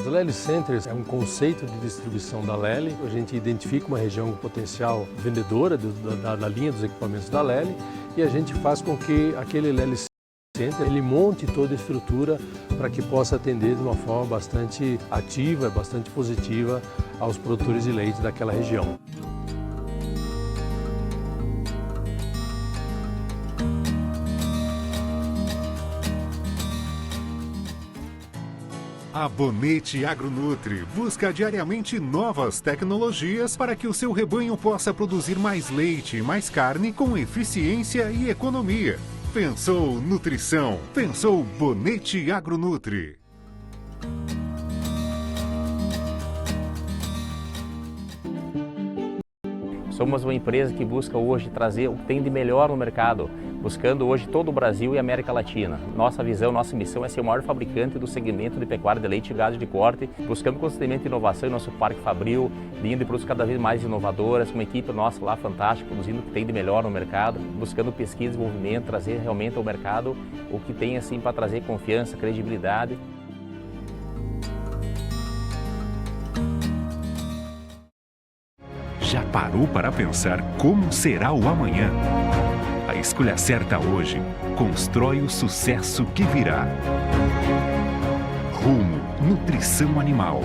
Os Lely Centers é um conceito de distribuição da Lely. A gente identifica uma região com potencial vendedora da linha dos equipamentos da Lely e a gente faz com que aquele Lely Center ele monte toda a estrutura para que possa atender de uma forma bastante ativa, bastante positiva aos produtores de leite daquela região. A Bonete Agronutri busca diariamente novas tecnologias para que o seu rebanho possa produzir mais leite e mais carne com eficiência e economia. Pensou nutrição, pensou Bonete Agronutri. Somos uma empresa que busca hoje trazer o que tem de melhor no mercado, buscando hoje todo o Brasil e América Latina. Nossa visão, nossa missão é ser o maior fabricante do segmento de pecuária de leite e gado de corte, buscando constantemente inovação em nosso parque fabril, vindo de produtos cada vez mais inovadoras, com uma equipe nossa lá fantástica, produzindo o que tem de melhor no mercado, buscando pesquisa e desenvolvimento, trazer realmente ao mercado o que tem assim para trazer confiança, credibilidade. Já parou para pensar como será o amanhã? A escolha certa hoje constrói o sucesso que virá. Rumo Nutrição Animal.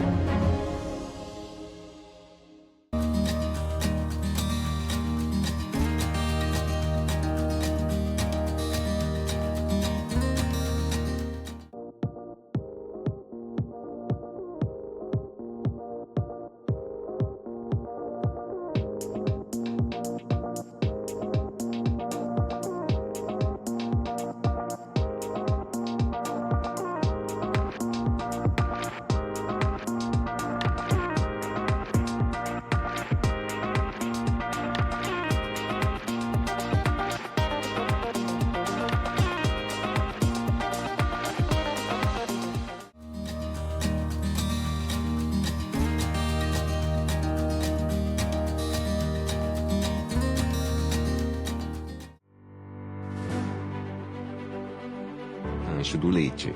Rancho do Leite.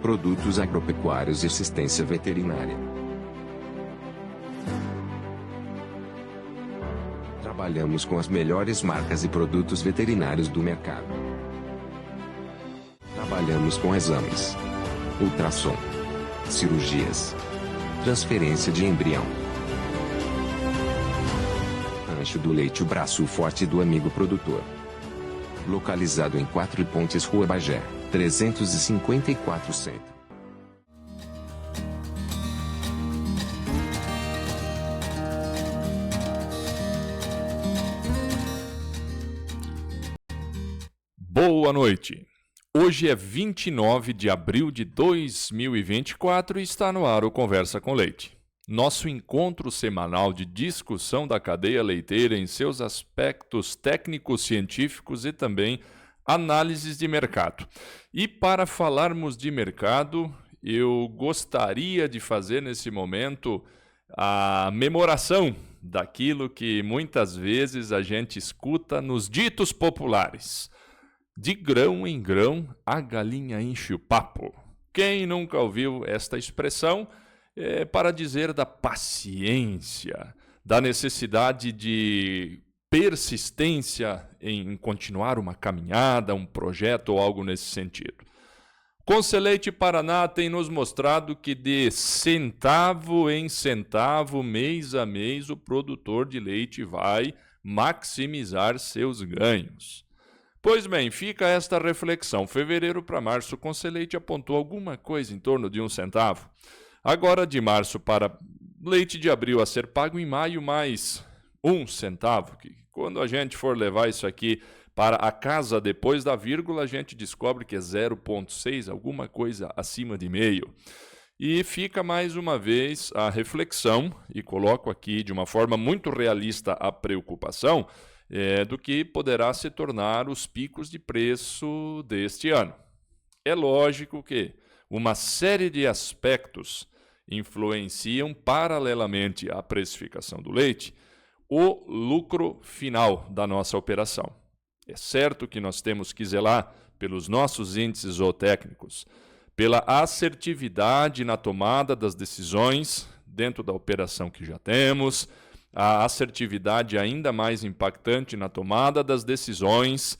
Produtos agropecuários e assistência veterinária. Trabalhamos com as melhores marcas e produtos veterinários do mercado. Trabalhamos com exames, ultrassom, cirurgias, transferência de embrião. Rancho do Leite, o braço forte do amigo produtor. Localizado em 4 Pontes, Rua Bagé, 354 Centro. Boa noite. Hoje é 29 de abril de 2024 e está no ar o Conversa com Leite. Nosso encontro semanal de discussão da cadeia leiteira em seus aspectos técnicos, científicos e também análises de mercado. E para falarmos de mercado, eu gostaria de fazer nesse momento a memoração daquilo que muitas vezes a gente escuta nos ditos populares. De grão em grão, a galinha enche o papo. Quem nunca ouviu esta expressão? Para dizer da paciência, da necessidade de persistência em continuar uma caminhada, um projeto ou algo nesse sentido. Conselheite Paraná tem nos mostrado que de centavo em centavo, mês a mês, o produtor de leite vai maximizar seus ganhos. Pois bem, fica esta reflexão. Fevereiro para março, o Conselheite apontou alguma coisa em torno de 1 centavo. Agora, de março para leite de abril a ser pago em maio, mais 1 centavo. Que quando a gente for levar isso aqui para a casa depois da vírgula, a gente descobre que é 0,6, alguma coisa acima de meio. E fica mais uma vez a reflexão, e coloco aqui de uma forma muito realista a preocupação, do que poderá se tornar os picos de preço deste ano. É lógico que uma série de aspectos influenciam paralelamente à precificação do leite o lucro final da nossa operação. É certo que nós temos que zelar pelos nossos índices zootécnicos, pela assertividade na tomada das decisões dentro da operação que já temos, a assertividade ainda mais impactante na tomada das decisões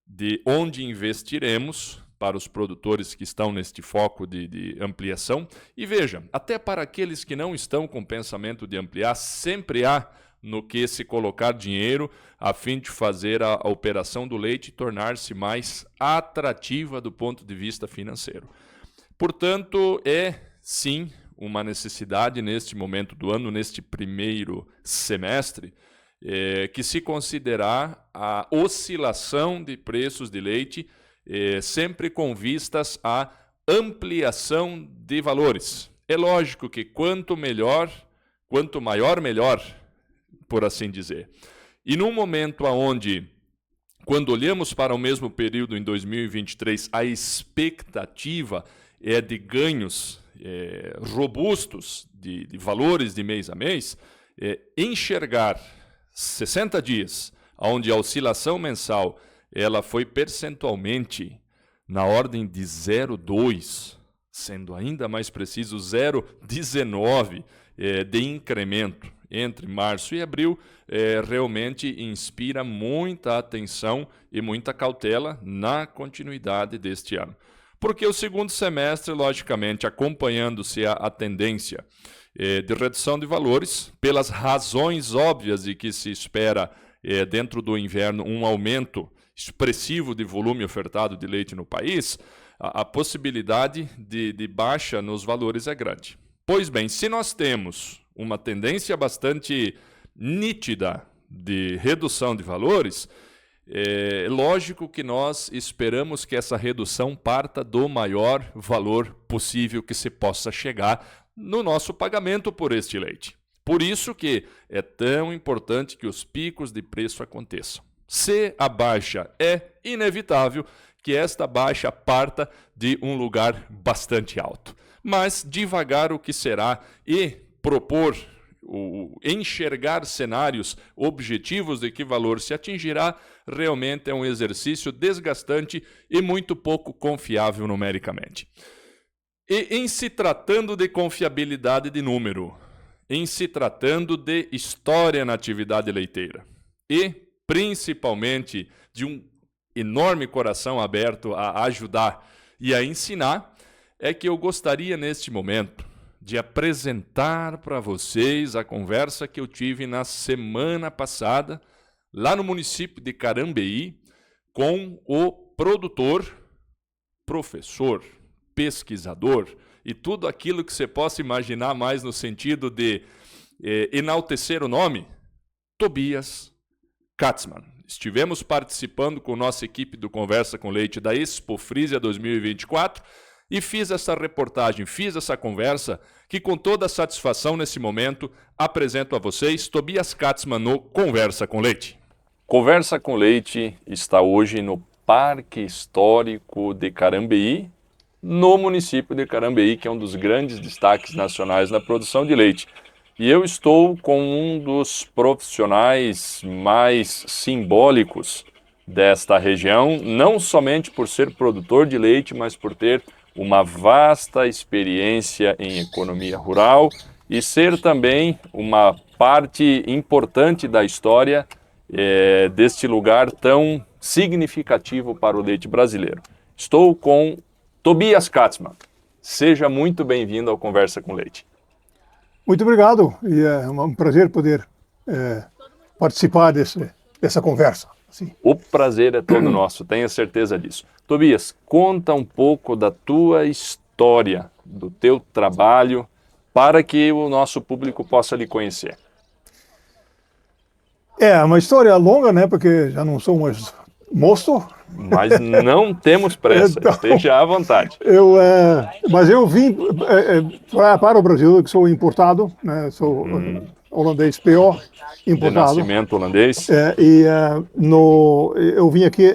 de onde investiremos para os produtores que estão neste foco de ampliação. E veja, até para aqueles que não estão com pensamento de ampliar, sempre há no que se colocar dinheiro a fim de fazer a operação do leite tornar-se mais atrativa do ponto de vista financeiro. Portanto, é sim uma necessidade neste momento do ano, neste primeiro semestre, que se considerar a oscilação de preços de leite sempre com vistas à ampliação de valores. É lógico que quanto maior, melhor, por assim dizer. E num momento onde, quando olhamos para o mesmo período em 2023, a expectativa é de ganhos robustos de valores de mês a mês, enxergar 60 dias, onde a oscilação mensal ela foi percentualmente na ordem de 0,2, sendo ainda mais preciso 0,19 de incremento entre março e abril, realmente inspira muita atenção e muita cautela na continuidade deste ano. Porque o segundo semestre, logicamente, acompanhando-se a tendência de redução de valores, pelas razões óbvias de que se espera dentro do inverno um aumento expressivo de volume ofertado de leite no país, a possibilidade de baixa nos valores é grande. Pois bem, se nós temos uma tendência bastante nítida de redução de valores, é lógico que nós esperamos que essa redução parta do maior valor possível que se possa chegar no nosso pagamento por este leite. Por isso que é tão importante que os picos de preço aconteçam. Se a baixa é inevitável, que esta baixa parta de um lugar bastante alto. Mas devagar o que será e propor enxergar cenários objetivos de que valor se atingirá, realmente é um exercício desgastante e muito pouco confiável numericamente. E em se tratando de confiabilidade de número, em se tratando de história na atividade leiteira e principalmente de um enorme coração aberto a ajudar e a ensinar, é que eu gostaria neste momento de apresentar para vocês a conversa que eu tive na semana passada, lá no município de Carambeí, com o produtor, professor, pesquisador e tudo aquilo que você possa imaginar mais no sentido de enaltecer o nome, Tobias Katzmann. Estivemos participando com nossa equipe do Conversa com Leite da Expo Frisia 2024 e fiz essa reportagem, fiz essa conversa que com toda satisfação nesse momento apresento a vocês Tobias Katzmann no Conversa com Leite. Conversa com Leite está hoje no Parque Histórico de Carambeí, no município de Carambeí, que é um dos grandes destaques nacionais na produção de leite. E eu estou com um dos profissionais mais simbólicos desta região, não somente por ser produtor de leite, mas por ter uma vasta experiência em economia rural e ser também uma parte importante da história deste lugar tão significativo para o leite brasileiro. Estou com Tobias Katzmann. Seja muito bem-vindo ao Conversa com Leite. Muito obrigado e é um prazer poder participar dessa conversa. Sim. O prazer é todo nosso, tenha certeza disso. Tobias, conta um pouco da tua história, do teu trabalho, para que o nosso público possa lhe conhecer. É uma história longa, né? Porque já não sou mais moço. Mas não temos pressa, então, esteja à vontade. Mas eu vim para o Brasil, que sou importado, né? Sou holandês PO, importado. De nascimento holandês. Eu vim aqui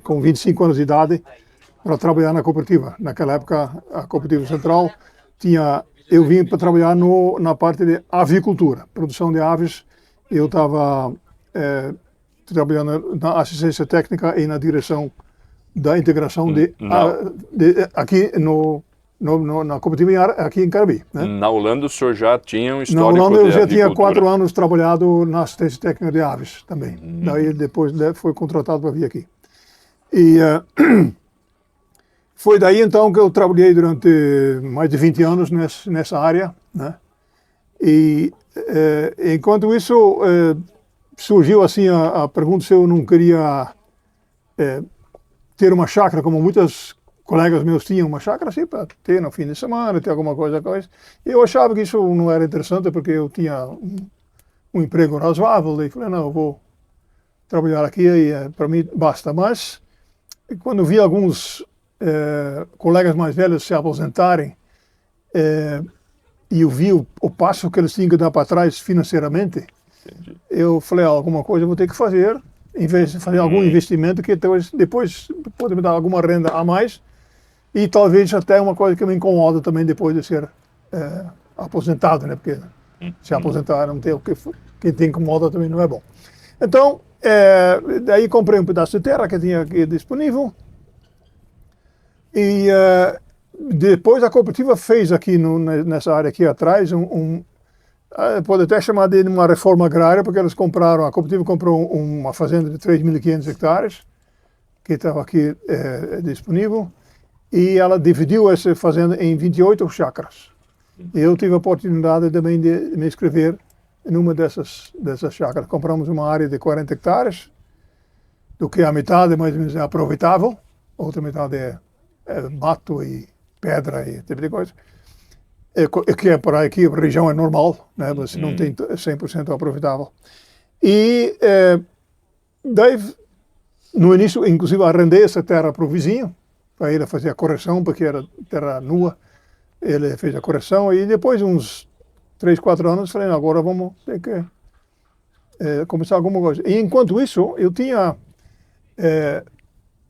com 25 anos de idade para trabalhar na cooperativa. Naquela época, a Cooperativa Central eu vim para trabalhar na parte de avicultura, produção de aves. Eu estava trabalhando na assistência técnica e na direção da integração aqui na cooperativa aqui em Carabi. Né? Na Holanda o senhor já tinha um Na histórico Holanda eu de já tinha avicultura. 4 anos trabalhado na assistência técnica de aves também. Daí depois foi contratado para vir aqui. E foi daí então que eu trabalhei durante mais de 20 anos nessa área, né? E enquanto isso surgiu assim a pergunta se eu não queria ter uma chácara, como muitos colegas meus tinham uma chácara assim para ter no fim de semana, ter alguma coisa. E eu achava que isso não era interessante porque eu tinha um emprego razoável. E falei, não, eu vou trabalhar aqui e para mim basta. Mas quando vi alguns colegas mais velhos se aposentarem e eu vi o passo que eles tinham que dar para trás financeiramente, eu falei, alguma coisa eu vou ter que fazer, em vez de fazer algum investimento que depois pode me dar alguma renda a mais e talvez até uma coisa que me incomoda também depois de ser aposentado, né? Porque se aposentar não tem o que te incomoda também não é bom. Então, daí comprei um pedaço de terra que tinha aqui disponível. E depois a cooperativa fez aqui nessa área aqui atrás pode até chamar de uma reforma agrária, porque a cooperativa comprou uma fazenda de 3.500 hectares, que estava aqui disponível, e ela dividiu essa fazenda em 28 chácaras. E eu tive a oportunidade também de me inscrever em uma dessas chácaras. Compramos uma área de 40 hectares, do que a metade mais ou menos é aproveitável, outra metade é mato e pedra e tipo de coisa. Que por aqui a região é normal, né? Você não tem 100% aproveitável. E daí, no início, inclusive, arrendei essa terra para o vizinho, para ele fazer a correção, porque era terra nua. Ele fez a correção e depois, uns 3, 4 anos, falei, agora vamos ter que começar alguma coisa. E enquanto isso, eu tinha...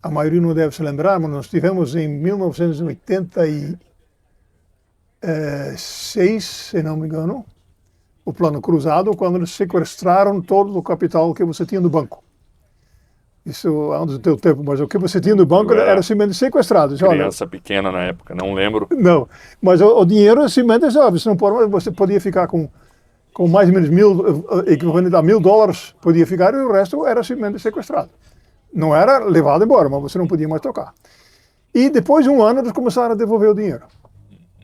a maioria não deve se lembrar, mas nós tivemos em 1986, se não me engano, o plano cruzado, quando eles sequestraram todo o capital que você tinha no banco. Isso antes do teu tempo, mas o que você tinha no banco era simplesmente sequestrado. Criança pequena na época, não lembro. Não, mas o dinheiro simplesmente, você podia ficar com mais ou menos equivalente a $1.000, podia ficar, e o resto era simplesmente sequestrado. Não era levado embora, mas você não podia mais tocar. E depois de um ano eles começaram a devolver o dinheiro.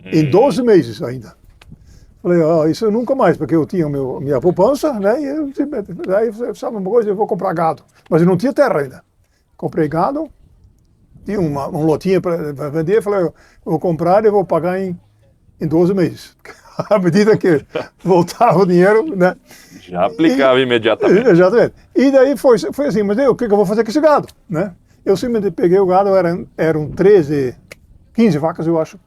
Em 12 meses ainda. Falei, isso nunca mais, porque eu tinha minha poupança, né? E aí, sabe uma coisa, eu vou comprar gado. Mas eu não tinha terra ainda. Comprei gado, tinha um lotinho para vender, falei, eu vou comprar e vou pagar em 12 meses. À medida que voltava o dinheiro, né? Já aplicava imediatamente. Exatamente. E daí foi assim, mas o que eu vou fazer com esse gado, né? Eu simplesmente peguei o gado, eram 15 vacas, eu acho,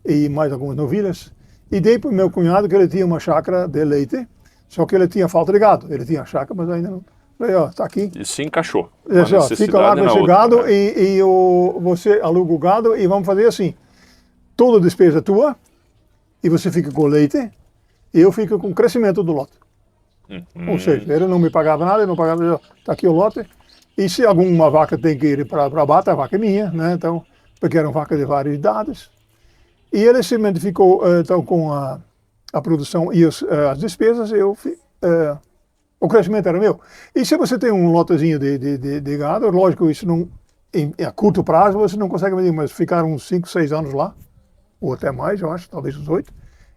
e mais algumas novilhas, e dei para o meu cunhado, que ele tinha uma chácara de leite, só que ele tinha falta de gado. Ele tinha chácara, mas ainda não. Falei, está aqui. E se encaixou. Fica lá com esse gado, né? e você aluga o gado e vamos fazer assim, toda a despesa é tua, e você fica com o leite, e eu fico com o crescimento do lote. Ou seja, ele não me pagava nada, ele não pagava, está aqui o lote, e se alguma vaca tem que ir para abate, a vaca é minha, né? Então, porque eram vacas de várias idades. E ele simplesmente ficou então, com a produção e as despesas, o crescimento era meu. E se você tem um lotezinho de gado, lógico, isso não, a curto prazo você não consegue medir, mas ficaram uns 5, 6 anos lá, ou até mais, eu acho, talvez uns 8,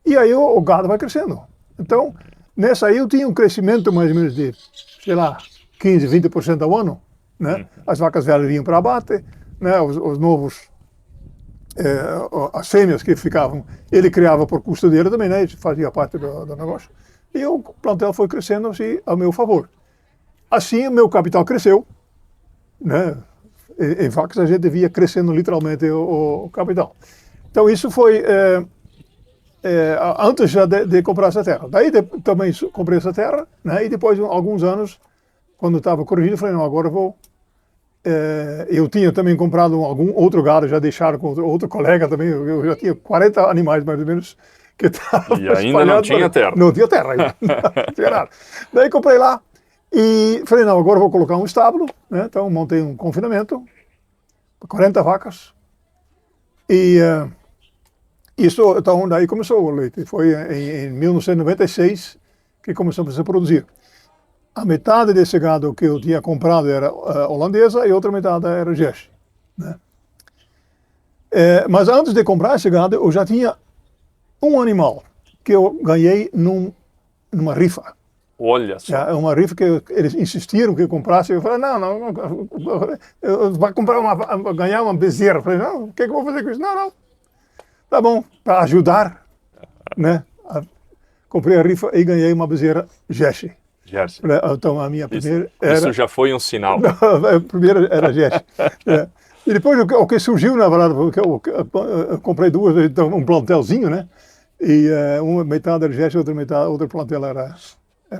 e aí o gado vai crescendo. Então, nessa aí eu tinha um crescimento mais ou menos de, sei lá, 15, 20% ao ano, né? As vacas velhas vinham para abate, né? Os novos, as fêmeas que ficavam, ele criava por custo dele também, né? Ele fazia parte do negócio. E o plantel foi crescendo assim, a meu favor. Assim, o meu capital cresceu, né? Em vacas a gente via crescendo literalmente o capital. Então isso foi antes já de comprar essa terra. Daí também comprei essa terra, né? E depois de alguns anos, quando estava corrigido, falei, não, agora eu vou... eu tinha também comprado algum outro gado, já deixaram com outro colega também, eu já tinha 40 animais mais ou menos, que estavam e ainda não tinha terra. Não tinha terra ainda, não tinha nada. Daí comprei lá e falei, não, agora eu vou colocar um estábulo, né? Então montei um confinamento, 40 vacas, e Isso, então, daí começou o leite. Foi em 1996 que começamos a produzir. A metade desse gado que eu tinha comprado era holandesa e a outra metade era Jersey, né? Mas antes de comprar esse gado, eu já tinha um animal que eu ganhei numa rifa. Olha só. É uma rifa que eles insistiram que eu comprasse. Eu falei, não, eu vou ganhar uma bezerra. Eu falei, não, o que eu vou fazer com isso? Não, tá bom, para ajudar, né? Comprei a rifa e ganhei uma bezerra Jersey. Então a minha primeira era... Isso já foi um sinal. A primeira era Jersey. E depois o que surgiu, na verdade, porque eu comprei duas, então, um plantelzinho, né? E uma metade era Jersey, outra plantel era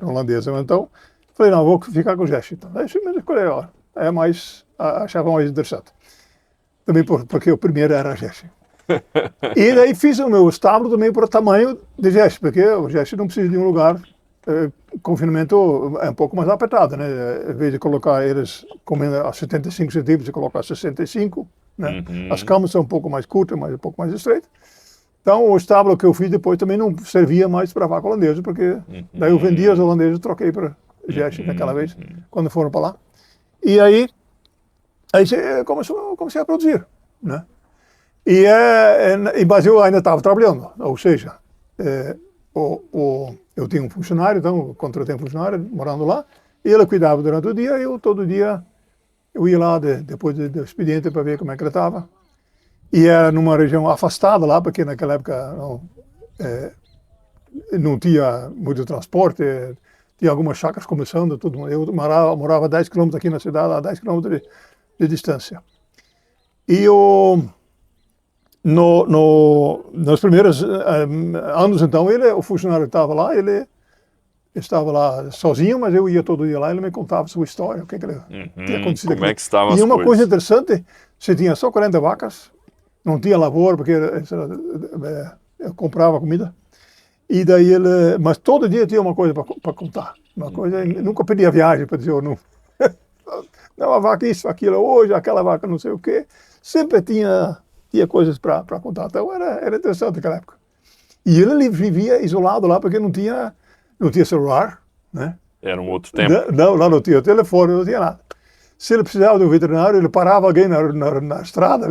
holandesa. Então, falei, não, vou ficar com o Jersey. Então, aí eu escolhi, ó, achava mais interessante. Também porque o primeiro era Jersey. E daí fiz o meu estábulo também para o tamanho de Jersey, porque o Jersey não precisa de um lugar, confinamento é um pouco mais apertado, né? Em vez de colocar eles comendo a 75 centímetros, eu colocar 65, né? As camas são um pouco mais curtas, mas um pouco mais estreitas. Então o estábulo que eu fiz depois também não servia mais para vaca holandesa, porque daí eu vendia as holandesas e troquei para Jersey naquela vez, quando foram para lá. E aí comecei a produzir, né? Mas eu ainda estava trabalhando, ou seja, eu tinha um funcionário, então eu contratei um funcionário morando lá, e ele cuidava durante o dia, e todo dia eu ia lá depois do expediente para ver como é que ele estava. E era numa região afastada lá, porque naquela época não tinha muito transporte, tinha algumas chácaras começando, tudo. Eu morava a 10 km aqui na cidade, a 10 km de distância. E nos primeiros anos, então, o funcionário estava lá, ele estava lá sozinho, mas eu ia todo dia lá, ele me contava a sua história, o que ele tinha acontecido como aqui. é que estavam as coisas. E uma coisa interessante, você tinha só 40 vacas, não tinha lavoura, porque eu comprava comida, e daí mas todo dia tinha uma coisa para contar, uma coisa, nunca pedia viagem para dizer, não, a vaca isso, aquilo, hoje, aquela vaca não sei o quê, sempre tinha coisas para contar, então era interessante naquela época. E ele vivia isolado lá, porque não tinha celular, né? Era um outro tempo. Não, lá não tinha telefone, não tinha nada. Se ele precisava de um veterinário, ele parava alguém na estrada,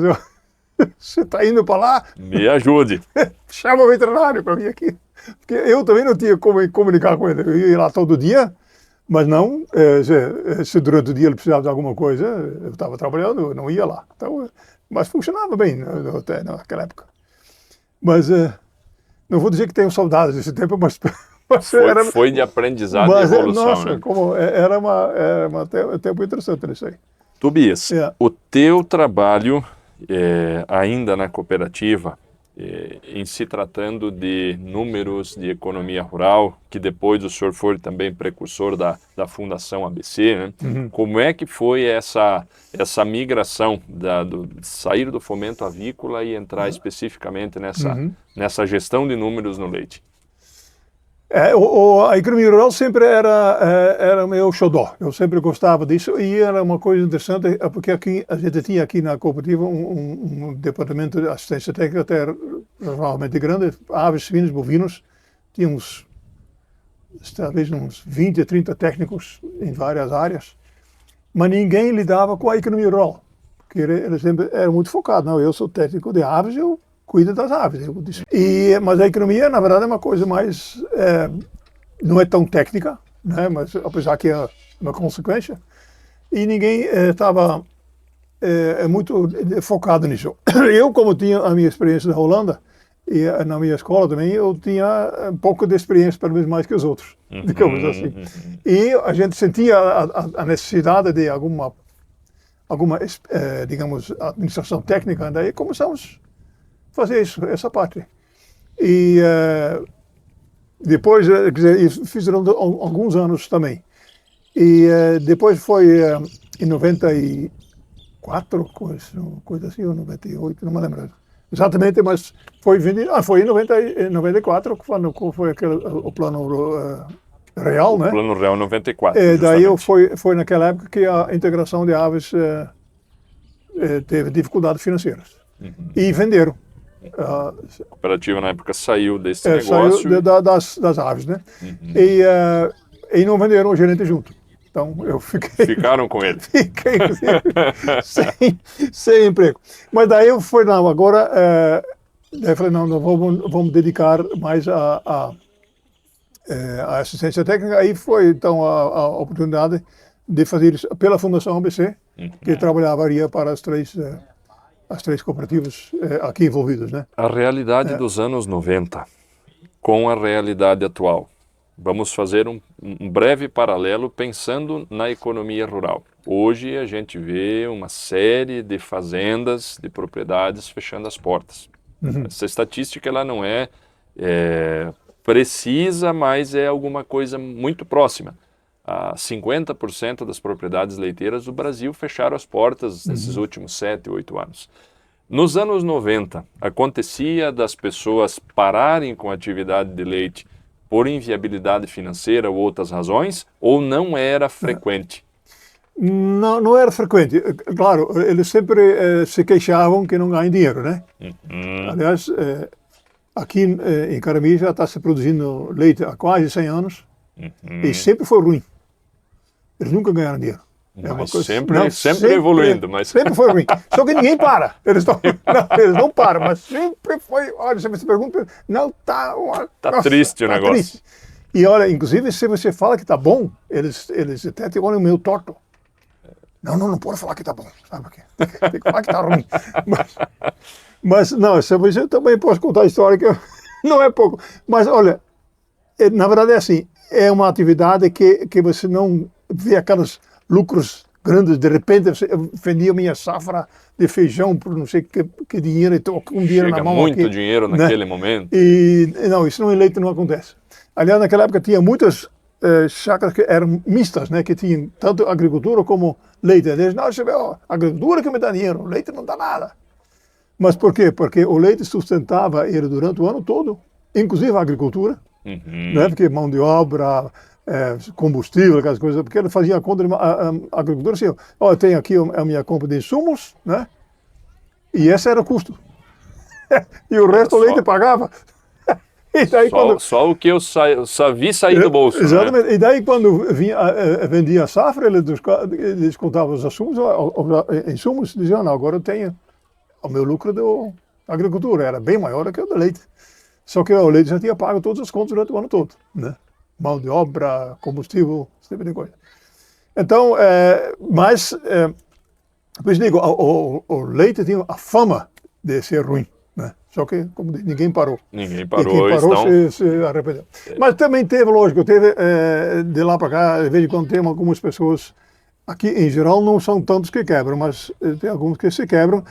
você está indo para lá? Me ajude. Chama o veterinário para vir aqui. Porque eu também não tinha como comunicar com ele. Eu ia lá todo dia, mas não, se durante o dia ele precisava de alguma coisa, eu estava trabalhando, eu não ia lá. Então, mas funcionava bem até naquela época. Mas não vou dizer que tenho saudades desse tempo, mas foi de aprendizado e evolução, nossa, né? Era um tempo interessante isso aí. Tobias, o teu trabalho ainda na cooperativa, em se tratando de números de economia rural, que depois o senhor foi também precursor da Fundação ABC, né? Como é que foi essa migração sair do fomento avícola e entrar especificamente nessa gestão de números no leite? A economia rural sempre era meu xodó. Eu sempre gostava disso e era uma coisa interessante, porque a gente tinha aqui na cooperativa um departamento de assistência técnica até razoavelmente grande, aves, suínos, bovinos. Tínhamos talvez uns 20 a 30 técnicos em várias áreas, mas ninguém lidava com a economia rural, porque ele sempre era muito focado. Não, eu sou técnico de aves, eu cuida das aves. Mas a economia, na verdade, é uma coisa mais... não é tão técnica, né? Mas apesar que é uma consequência. E ninguém estava muito focado nisso. Eu, como tinha a minha experiência na Holanda, e na minha escola também, eu tinha um pouco de experiência, pelo menos mais que os outros, digamos assim. E a gente sentia a necessidade de alguma digamos, administração técnica, daí começamos fazer essa parte. E depois, quer dizer, fiz durante alguns anos também. E depois foi em 94, coisa assim, ou 98, não me lembro exatamente, mas foi em 94, quando foi o plano real, né? O plano real 94, daí foi naquela época que a integração de aves teve dificuldades financeiras. E venderam. A cooperativa na época saiu desse negócio. saiu das aves, né? E não venderam o gerente junto. Então eu Ficaram com ele. Fiquei sem emprego. Mas daí eu fui, não, agora, daí eu falei, não, vamos dedicar mais a assistência técnica. Aí foi, então, a oportunidade de fazer isso pela Fundação ABC, que trabalharia para as três cooperativas aqui envolvidas, né? A realidade dos anos 90 com a realidade atual. Vamos fazer um breve paralelo pensando na economia rural. Hoje a gente vê uma série de fazendas, de propriedades fechando as portas. Essa estatística ela não é precisa, mas é alguma coisa muito próxima. 50% das propriedades leiteiras do Brasil fecharam as portas nesses últimos 7, 8 anos. Nos anos 90, acontecia das pessoas pararem com a atividade de leite por inviabilidade financeira ou outras razões, ou não era frequente? Não era frequente. Claro, eles sempre se queixavam que não ganham dinheiro, né? Aliás, aqui em Carami já está se produzindo leite há quase 100 anos e sempre foi ruim. Eles nunca ganharam dinheiro. Sempre evoluindo. Mas... Sempre foi ruim. Só que ninguém para. Eles não param, mas sempre foi. Olha, você se pergunta, não está. Está triste o negócio. Triste. E olha, inclusive, se você fala que está bom, eles até te olham meio torto. Não pode falar que está bom, sabe? Tem que falar que está ruim. Mas não, eu também posso contar a história que não é pouco. Mas olha, na verdade é assim, é uma atividade que você não vê aqueles lucros grandes. De repente eu vendia minha safra de feijão por não sei que dinheiro, estou com dinheiro na mão. Muito aqui, dinheiro naquele momento. E não, isso em leite não acontece. Aliás, naquela época tinha muitas chácaras que eram mistas, né, que tinham tanto agricultura como leite. Eles não, você vê, agricultura que me dá dinheiro, leite não dá nada. Mas por quê? Porque o leite sustentava ele durante o ano todo, inclusive a agricultura, né, porque mão de obra, combustível, aquelas coisas, porque ele fazia a conta de agricultura assim, eu tenho aqui a minha compra de insumos, né, e esse era o custo. E o resto o leite pagava. E daí, só o que eu vi sair do bolso. Exatamente. Né? E daí quando vendia a safra, ele descontava os insumos, dizia, não, agora eu tenho o meu lucro da agricultura, era bem maior do que o do leite. Só que o leite já tinha pago todas as contas durante o ano todo, né? Mão de obra, combustível, esse tipo de coisa. Então, por isso digo, o leite tinha a fama de ser ruim, né? Só que, como diz, ninguém parou. Ninguém parou, quem parou se arrependeu. Mas também teve, lógico, de lá para cá, de vez em quando tem algumas pessoas, aqui em geral não são tantos que quebram, mas tem alguns que se quebram,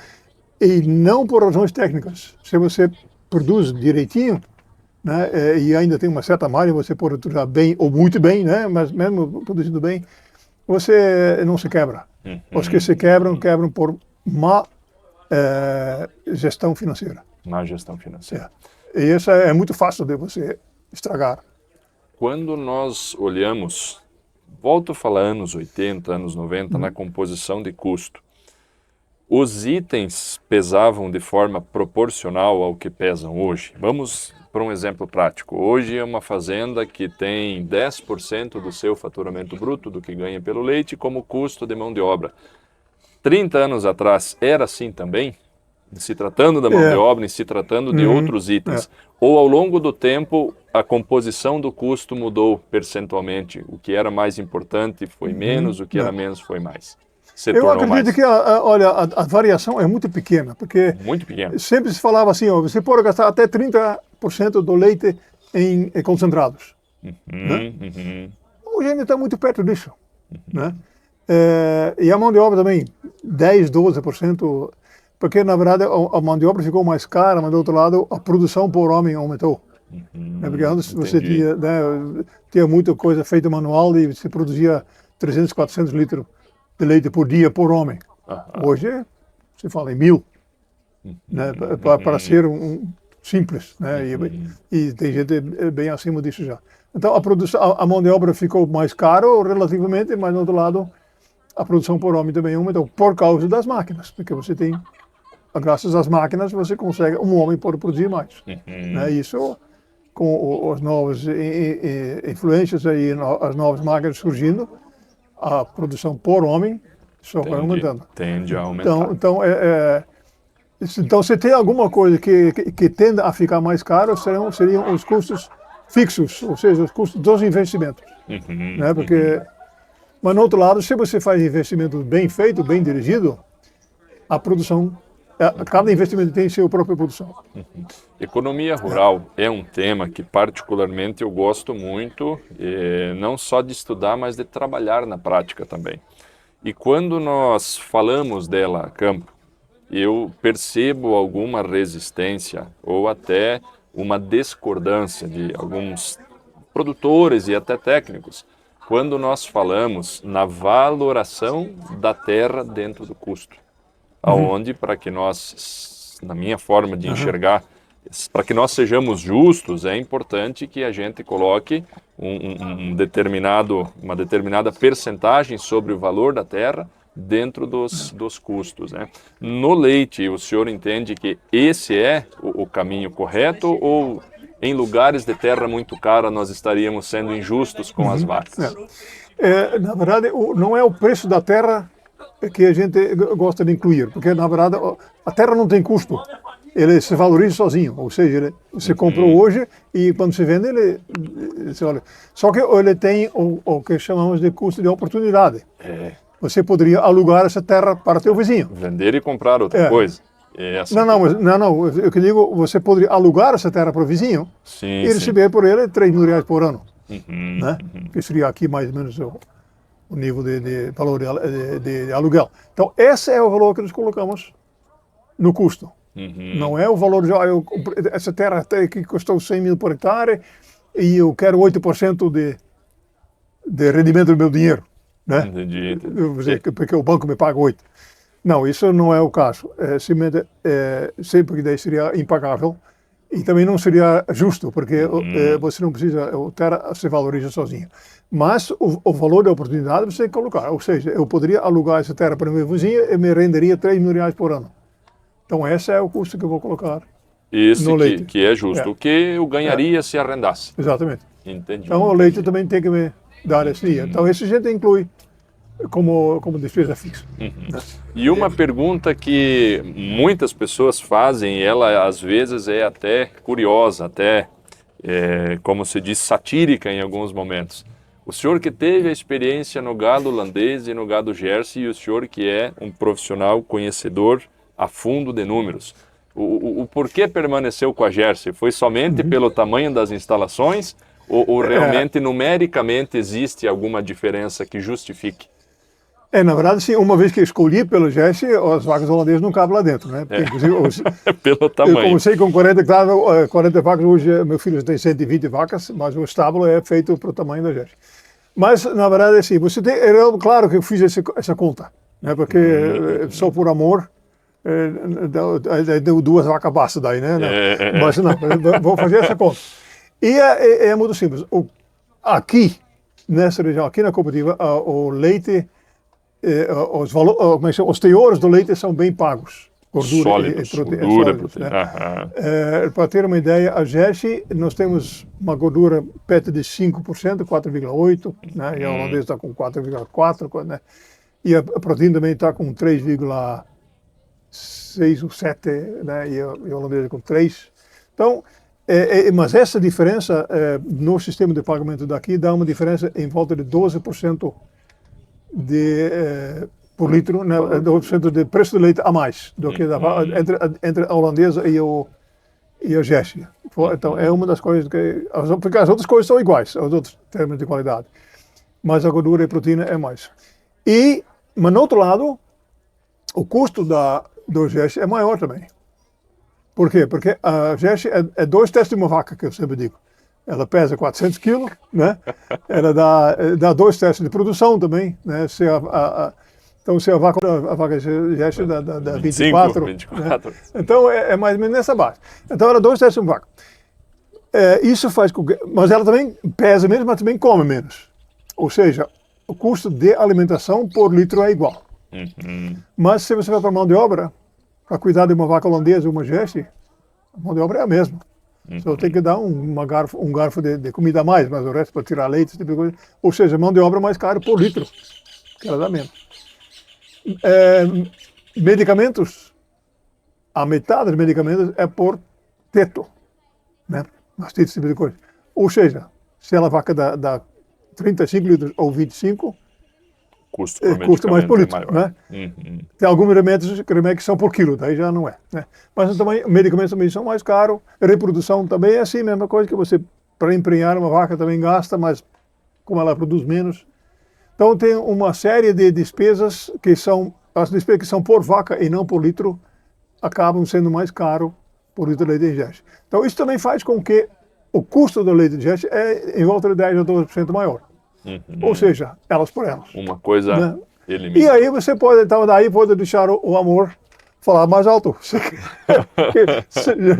e não por razões técnicas. Se você produz direitinho, né, e ainda tem uma certa margem, você pode produzir bem ou muito bem, né, mas mesmo produzindo bem, você não se quebra. Os que se quebram por má gestão financeira. Má gestão financeira. E isso é muito fácil de você estragar. Quando nós olhamos, volto a falar anos 80, anos 90, na composição de custo, os itens pesavam de forma proporcional ao que pesam hoje? Vamos para um exemplo prático. Hoje é uma fazenda que tem 10% do seu faturamento bruto, do que ganha pelo leite, como custo de mão de obra. 30 anos atrás era assim também? Se tratando da mão de obra, em se tratando de outros itens. Ou ao longo do tempo a composição do custo mudou percentualmente? O que era mais importante foi menos, o que era menos foi mais? Eu acredito que a variação é muito pequena, porque muito pequena. Sempre se falava assim, você pode gastar até 30% do leite em concentrados. Né? Hoje ainda está muito perto disso. Né? E a mão de obra também, 10%, 12%, porque na verdade a mão de obra ficou mais cara, mas do outro lado a produção por homem aumentou. Porque antes você tinha muita coisa feita manual e você produzia 300, 400 litros de leite por dia por homem. Hoje se fala em 1000, né, para ser simples, né, e tem gente bem acima disso já. Então a mão de obra ficou mais cara relativamente, mas do outro lado a produção por homem também aumentou por causa das máquinas, porque você tem graças às máquinas, você consegue, um homem pode produzir mais. Né? Isso, com as novas influências aí, as novas máquinas surgindo, a produção por homem só vai aumentando. Tende a aumentar. Então, se tem alguma coisa que tende a ficar mais caro, seriam os custos fixos, ou seja, os custos dos investimentos. Né? Mas, no outro lado, se você faz investimento bem feito, bem dirigido, a produção, cada investimento tem sua própria produção. Economia rural é um tema que particularmente eu gosto muito, não só de estudar, mas de trabalhar na prática também. E quando nós falamos dela a campo, eu percebo alguma resistência ou até uma discordância de alguns produtores e até técnicos quando nós falamos na valoração da terra dentro do custo. Aonde, para que nós, na minha forma de enxergar, para que nós sejamos justos, é importante que a gente coloque uma determinada percentagem sobre o valor da terra dentro dos custos. Né? No leite, o senhor entende que esse é o caminho correto ou em lugares de terra muito cara nós estaríamos sendo injustos com as vacas? Na verdade, não é o preço da terra que a gente gosta de incluir, porque na verdade a terra não tem custo, ele se valoriza sozinho, ou seja, você comprou hoje e quando se vende olha, só que ele tem o que chamamos de custo de oportunidade. Você poderia alugar essa terra para teu vizinho. Vender e comprar outra coisa. Assim. Não, eu que digo, você poderia alugar essa terra para o vizinho e receber por ele R$3.000 por ano, né? Que seria aqui mais ou menos o nível de valor de aluguel. Então, esse é o valor que nós colocamos no custo. Não é o valor de, essa terra que custou 100 mil por hectare e eu quero 8% de rendimento do meu dinheiro. Né? Entendi. Porque o banco me paga 8%. Não, isso não é o caso. Sempre que daí seria impagável e também não seria justo, porque você não precisa, a terra se valoriza sozinha. Mas o valor da oportunidade você tem que colocar. Ou seja, eu poderia alugar essa terra para o meu vizinho e me renderia R$3.000 por ano. Então esse é o custo que eu vou colocar no leite. Que é justo. O que eu ganharia se arrendasse. Exatamente. Entendi. Então o leite também tem que me dar esse dia. Então esse a gente inclui como despesa fixa. E uma pergunta que muitas pessoas fazem, ela às vezes é até curiosa, até, como se diz, satírica em alguns momentos. O senhor que teve a experiência no gado holandês e no gado Jersey, e o senhor que é um profissional conhecedor a fundo de números, o porquê permaneceu com a Jersey? Foi somente pelo tamanho das instalações ou realmente numericamente existe alguma diferença que justifique? Na verdade, sim, uma vez que escolhi pelo Jersey, as vacas holandesas não cabem lá dentro, né? Porque, inclusive, pelo tamanho. Eu comecei com 40 vacas, hoje meu filho tem 120 vacas, mas o estábulo é feito para o tamanho da Jersey. Mas, na verdade, assim, claro que eu fiz essa conta, né? Porque só por amor, deu 2 vacas bastas daí, né? Mas não, vou fazer essa conta. E é muito simples. Aqui, nessa região, aqui na cooperativa, o leite... os teores do leite são bem pagos. Gordura sólidos, e proteína. Né? Para ter uma ideia, a Jersey, nós temos uma gordura perto de 5%, 4,8%, né? E a holandesa está com 4,4%, né? E a proteína também está com 3,6 ou 7%, né? E a holandesa com 3%. Então, mas essa diferença no sistema de pagamento daqui dá uma diferença em volta de 12% por litro, né, 12% de preço de leite a mais do que entre a holandesa e a Jersey. Então é uma das coisas porque as outras coisas são iguais, os outros termos de qualidade, mas a gordura e a proteína é mais. Mas no outro lado, o custo do Jersey é maior também. Por quê? Porque a Jersey é 2 terços de uma vaca, que eu sempre digo. Ela pesa 400 quilos, né? Ela dá 2 terços de produção também, né? Então, se a vaca Jersey dá 24. 24. Né? Então, é mais ou menos nessa base. Então, ela é 2 terços de uma vaca. Isso faz com que... Mas ela também pesa menos, mas também come menos. Ou seja, o custo de alimentação por litro é igual. Mas se você vai para a mão de obra, para cuidar de uma vaca holandesa, uma Jersey, a mão de obra é a mesma. Só tem que dar um garfo de comida a mais, mas o resto para tirar leite, esse tipo de coisa. Ou seja, mão de obra mais cara por litro, que ela dá menos. Medicamentos, a metade dos medicamentos é por teto, né? Mastite, esse tipo de coisa. Ou seja, se ela vaca dá 35 litros ou 25, custa mais por litro, né? Tem alguns remédios que são por quilo, daí já não é, né? Mas também, medicamentos também são mais caros, reprodução também é assim, mesma coisa que você, para emprenhar uma vaca também gasta, mas como ela produz menos. Então tem uma série de despesas que são, as despesas que são por vaca e não por litro, acabam sendo mais caro por litro de leite de Jersey. Então isso também faz com que o custo do leite de Jersey é em volta de 10 a 12% maior. Ou seja, elas por elas. Uma coisa, né? elimina. E aí você pode, então, daí pode deixar o amor falar mais alto.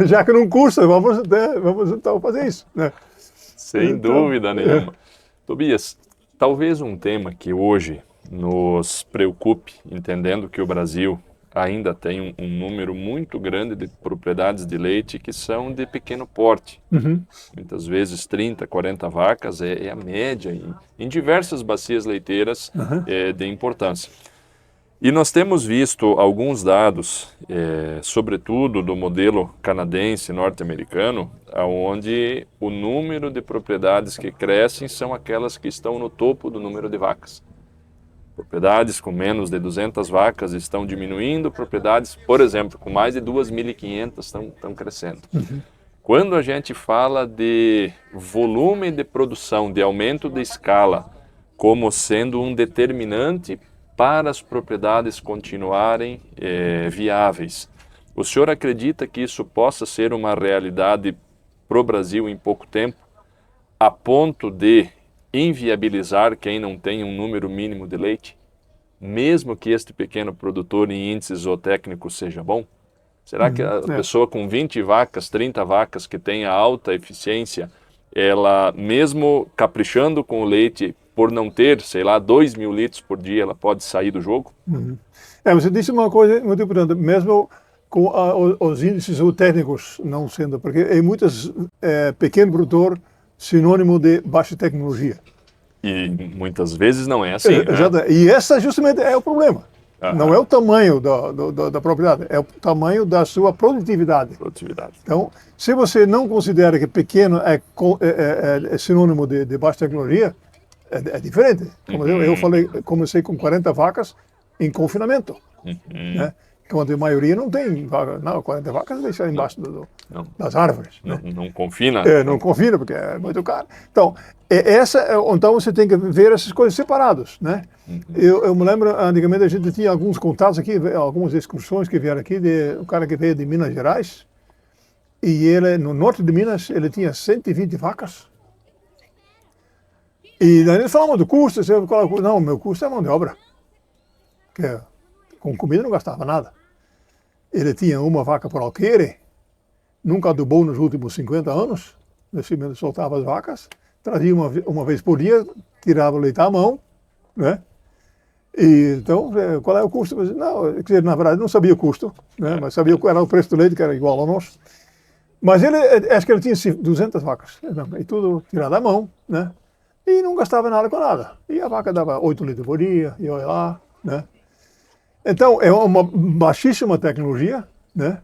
Já que não custa, vamos então fazer isso, né? Sem dúvida nenhuma. Tobias, talvez um tema que hoje nos preocupe, entendendo que o Brasil ainda tem um número muito grande de propriedades de leite que são de pequeno porte. Muitas vezes 30, 40 vacas é a média em diversas bacias leiteiras de importância. E nós temos visto alguns dados, sobretudo do modelo canadense, norte-americano, onde o número de propriedades que crescem são aquelas que estão no topo do número de vacas. Propriedades com menos de 200 vacas estão diminuindo, propriedades, por exemplo, com mais de 2.500 estão crescendo. Quando a gente fala de volume de produção, de aumento de escala, como sendo um determinante para as propriedades continuarem viáveis, o senhor acredita que isso possa ser uma realidade para o Brasil em pouco tempo, a ponto de inviabilizar quem não tem um número mínimo de leite, mesmo que este pequeno produtor em índice zootécnico seja bom? Será que a pessoa com 20 vacas, 30 vacas que tenha alta eficiência, ela mesmo caprichando com o leite, por não ter, sei lá, 2.000 litros por dia, ela pode sair do jogo? Você disse uma coisa muito importante, mesmo com os índices zootécnicos não sendo, porque em muitos pequeno produtor sinônimo de baixa tecnologia. E muitas vezes não é assim, né? E essa justamente é o problema. Não é o tamanho da propriedade, é o tamanho da sua produtividade. Então, se você não considera que pequeno é sinônimo de baixa tecnologia, é diferente. Como eu falei, comecei com 40 vacas em confinamento. Né? Quando a maioria não tem vaca. Não, 40 vacas deixa embaixo das árvores. Não confina. Não confina, porque é muito caro. Então, então você tem que ver essas coisas separadas, né? Eu me lembro, antigamente a gente tinha alguns contatos aqui, algumas excursões que vieram aqui, um cara que veio de Minas Gerais, e ele, no norte de Minas, ele tinha 120 vacas. E daí eles falavam do custo, não, meu custo é mão de obra. Porque com comida não gastava nada. Ele tinha uma vaca por alqueire, nunca adubou nos últimos 50 anos, ele soltava as vacas, trazia uma vez por dia, tirava o leite à mão, né? E então, qual é o custo? Não, quer dizer, na verdade não sabia o custo, né? Mas sabia qual era o preço do leite, que era igual ao nosso. Mas acho que ele tinha 200 vacas, e tudo tirado à mão, né? E não gastava nada com nada. E a vaca dava 8 litros por dia, e olha lá, né? Então, é uma baixíssima tecnologia, né?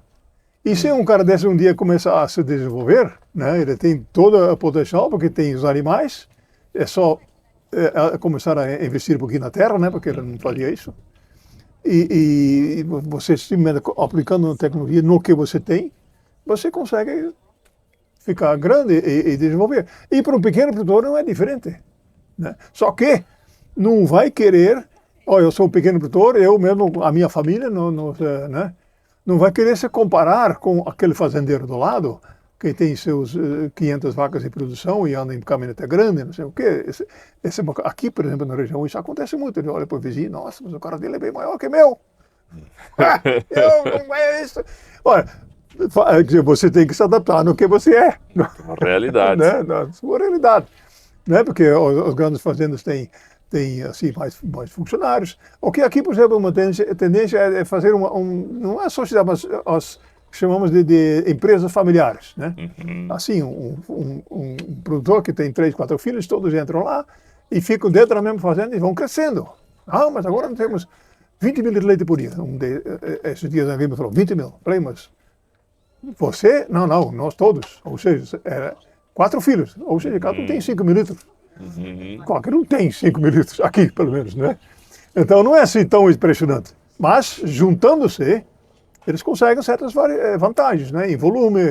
E se um cara desse um dia começar a se desenvolver, né? Ele tem todo o potencial, porque tem os animais, é só começar a investir um pouquinho na terra, né? Porque ele não fazia isso. E você simplesmente aplicando a tecnologia no que você tem, você consegue ficar grande e desenvolver. E para um pequeno produtor não é diferente, né? Só que não vai querer... eu sou um pequeno produtor, eu mesmo, a minha família, né, não vai querer se comparar com aquele fazendeiro do lado, que tem seus 500 vacas em produção e anda em caminhonete grande, não sei o quê. Aqui, por exemplo, na região, isso acontece muito. Ele olha para o vizinho, nossa, mas o cara dele é bem maior que meu. Não é isso. Olha, você tem que se adaptar no que você é. A realidade. Né? Na sua realidade. Né? Porque os grandes fazendas têm tem assim, mais funcionários. O que aqui, por exemplo, uma tendência é fazer não é sociedade, mas as chamamos de empresas familiares, né? Assim, um produtor que tem 3, 4 filhos, todos entram lá e ficam dentro da mesma fazenda e vão crescendo. Ah, mas agora nós temos 20 mil de leite por dia. Esses dias alguém me falou, 20 mil. Falei, mas você? Não, nós todos. Ou seja, 4 filhos. Ou seja, cada um tem 5 mil litros. Qualquer um tem 5 mil litros, aqui pelo menos, né? Então não é assim tão impressionante. Mas, juntando-se, eles conseguem certas vantagens, né? Em volume,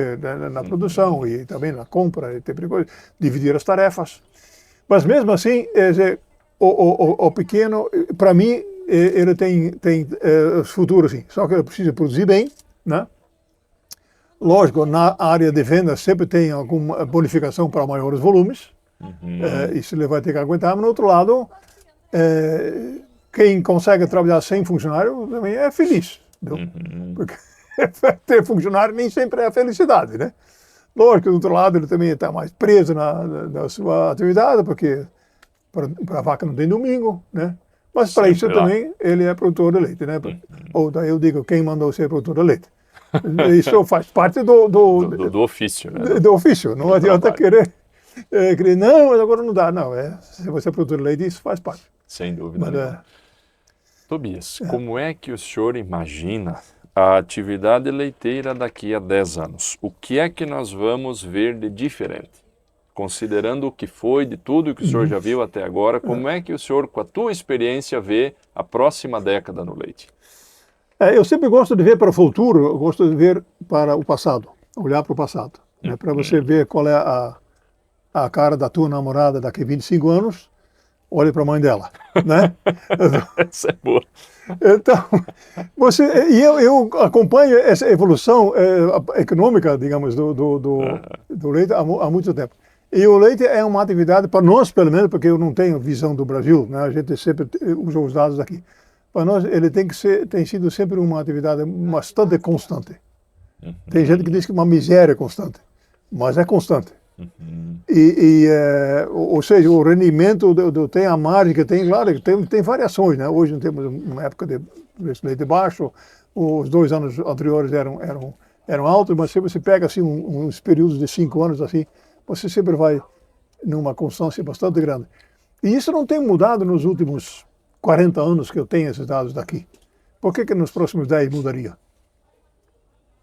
na produção e também na compra, e tipo de coisa, dividir as tarefas. Mas mesmo assim, o pequeno, para mim, ele tem futuro, assim. Só que ele precisa produzir bem, né? Lógico, na área de venda sempre tem alguma bonificação para maiores volumes. Isso ele vai ter que aguentar. Mas, no outro lado, quem consegue trabalhar sem funcionário também é feliz. Porque ter funcionário nem sempre é a felicidade, né? Lógico, do outro lado, ele também está mais preso na sua atividade, porque para a vaca não tem domingo, né? Mas para isso também ele é produtor de leite, né? Ou daí eu digo, quem mandou ser produtor de leite? Isso faz parte do ofício, né? Do ofício. Não adianta querer, não, mas agora não dá. Não, se você é produtor de leite, isso faz parte. Sem dúvida. Tobias, como é que o senhor imagina a atividade leiteira daqui a 10 anos? O que é que nós vamos ver de diferente? Considerando o que foi, de tudo que o senhor já viu até agora, como é que o senhor, com a tua experiência, vê a próxima década no leite? Eu sempre gosto de ver para o futuro, eu gosto de ver para o passado, olhar para o passado, né? Para você ver qual é a cara da tua namorada daqui a 25 anos, olhe para a mãe dela, né? Essa é boa. Então, eu acompanho essa evolução econômica, digamos, do leite há muito tempo. E o leite é uma atividade, para nós pelo menos, porque eu não tenho visão do Brasil, né? A gente sempre usa os dados daqui. Para nós, ele tem sido sempre uma atividade bastante constante. Tem gente que diz que é uma miséria constante, mas é constante. Ou seja, o rendimento tem a margem que tem, claro, tem variações, né? Hoje não temos uma época de leite baixo, os 2 anos anteriores eram altos, mas se você pega assim uns períodos de 5 anos assim, você sempre vai numa constância bastante grande. E isso não tem mudado nos últimos 40 anos que eu tenho esses dados daqui. Por que nos próximos 10 mudaria?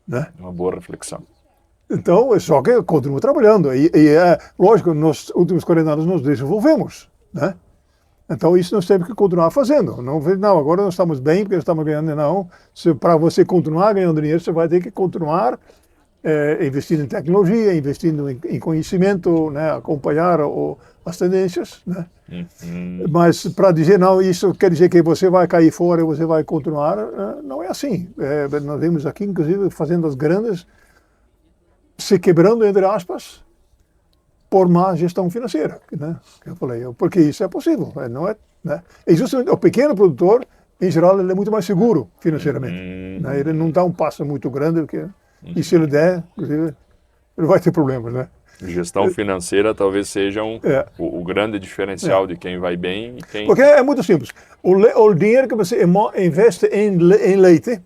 Né? Uma boa reflexão. Então, só que eu continuo trabalhando. Lógico, nos últimos 40 anos nós desenvolvemos, né? Então, isso nós temos que continuar fazendo. Não, agora nós estamos bem porque nós estamos ganhando. Não, para você continuar ganhando dinheiro, você vai ter que continuar investindo em tecnologia, investindo em conhecimento, né? Acompanhar as tendências, né? Mas para dizer, não, isso quer dizer que você vai cair fora e você vai continuar, não é assim. Nós vemos aqui, inclusive, fazendas grandes se quebrando, entre aspas, por má gestão financeira, né? Eu falei, porque isso é possível, não é, né? E justamente o pequeno produtor, em geral, ele é muito mais seguro financeiramente, né? Ele não dá um passo muito grande, porque, e se ele der, inclusive, ele vai ter problemas, né? Gestão financeira talvez seja o grande diferencial de quem vai bem e quem... Porque é muito simples. O dinheiro que você investe em leite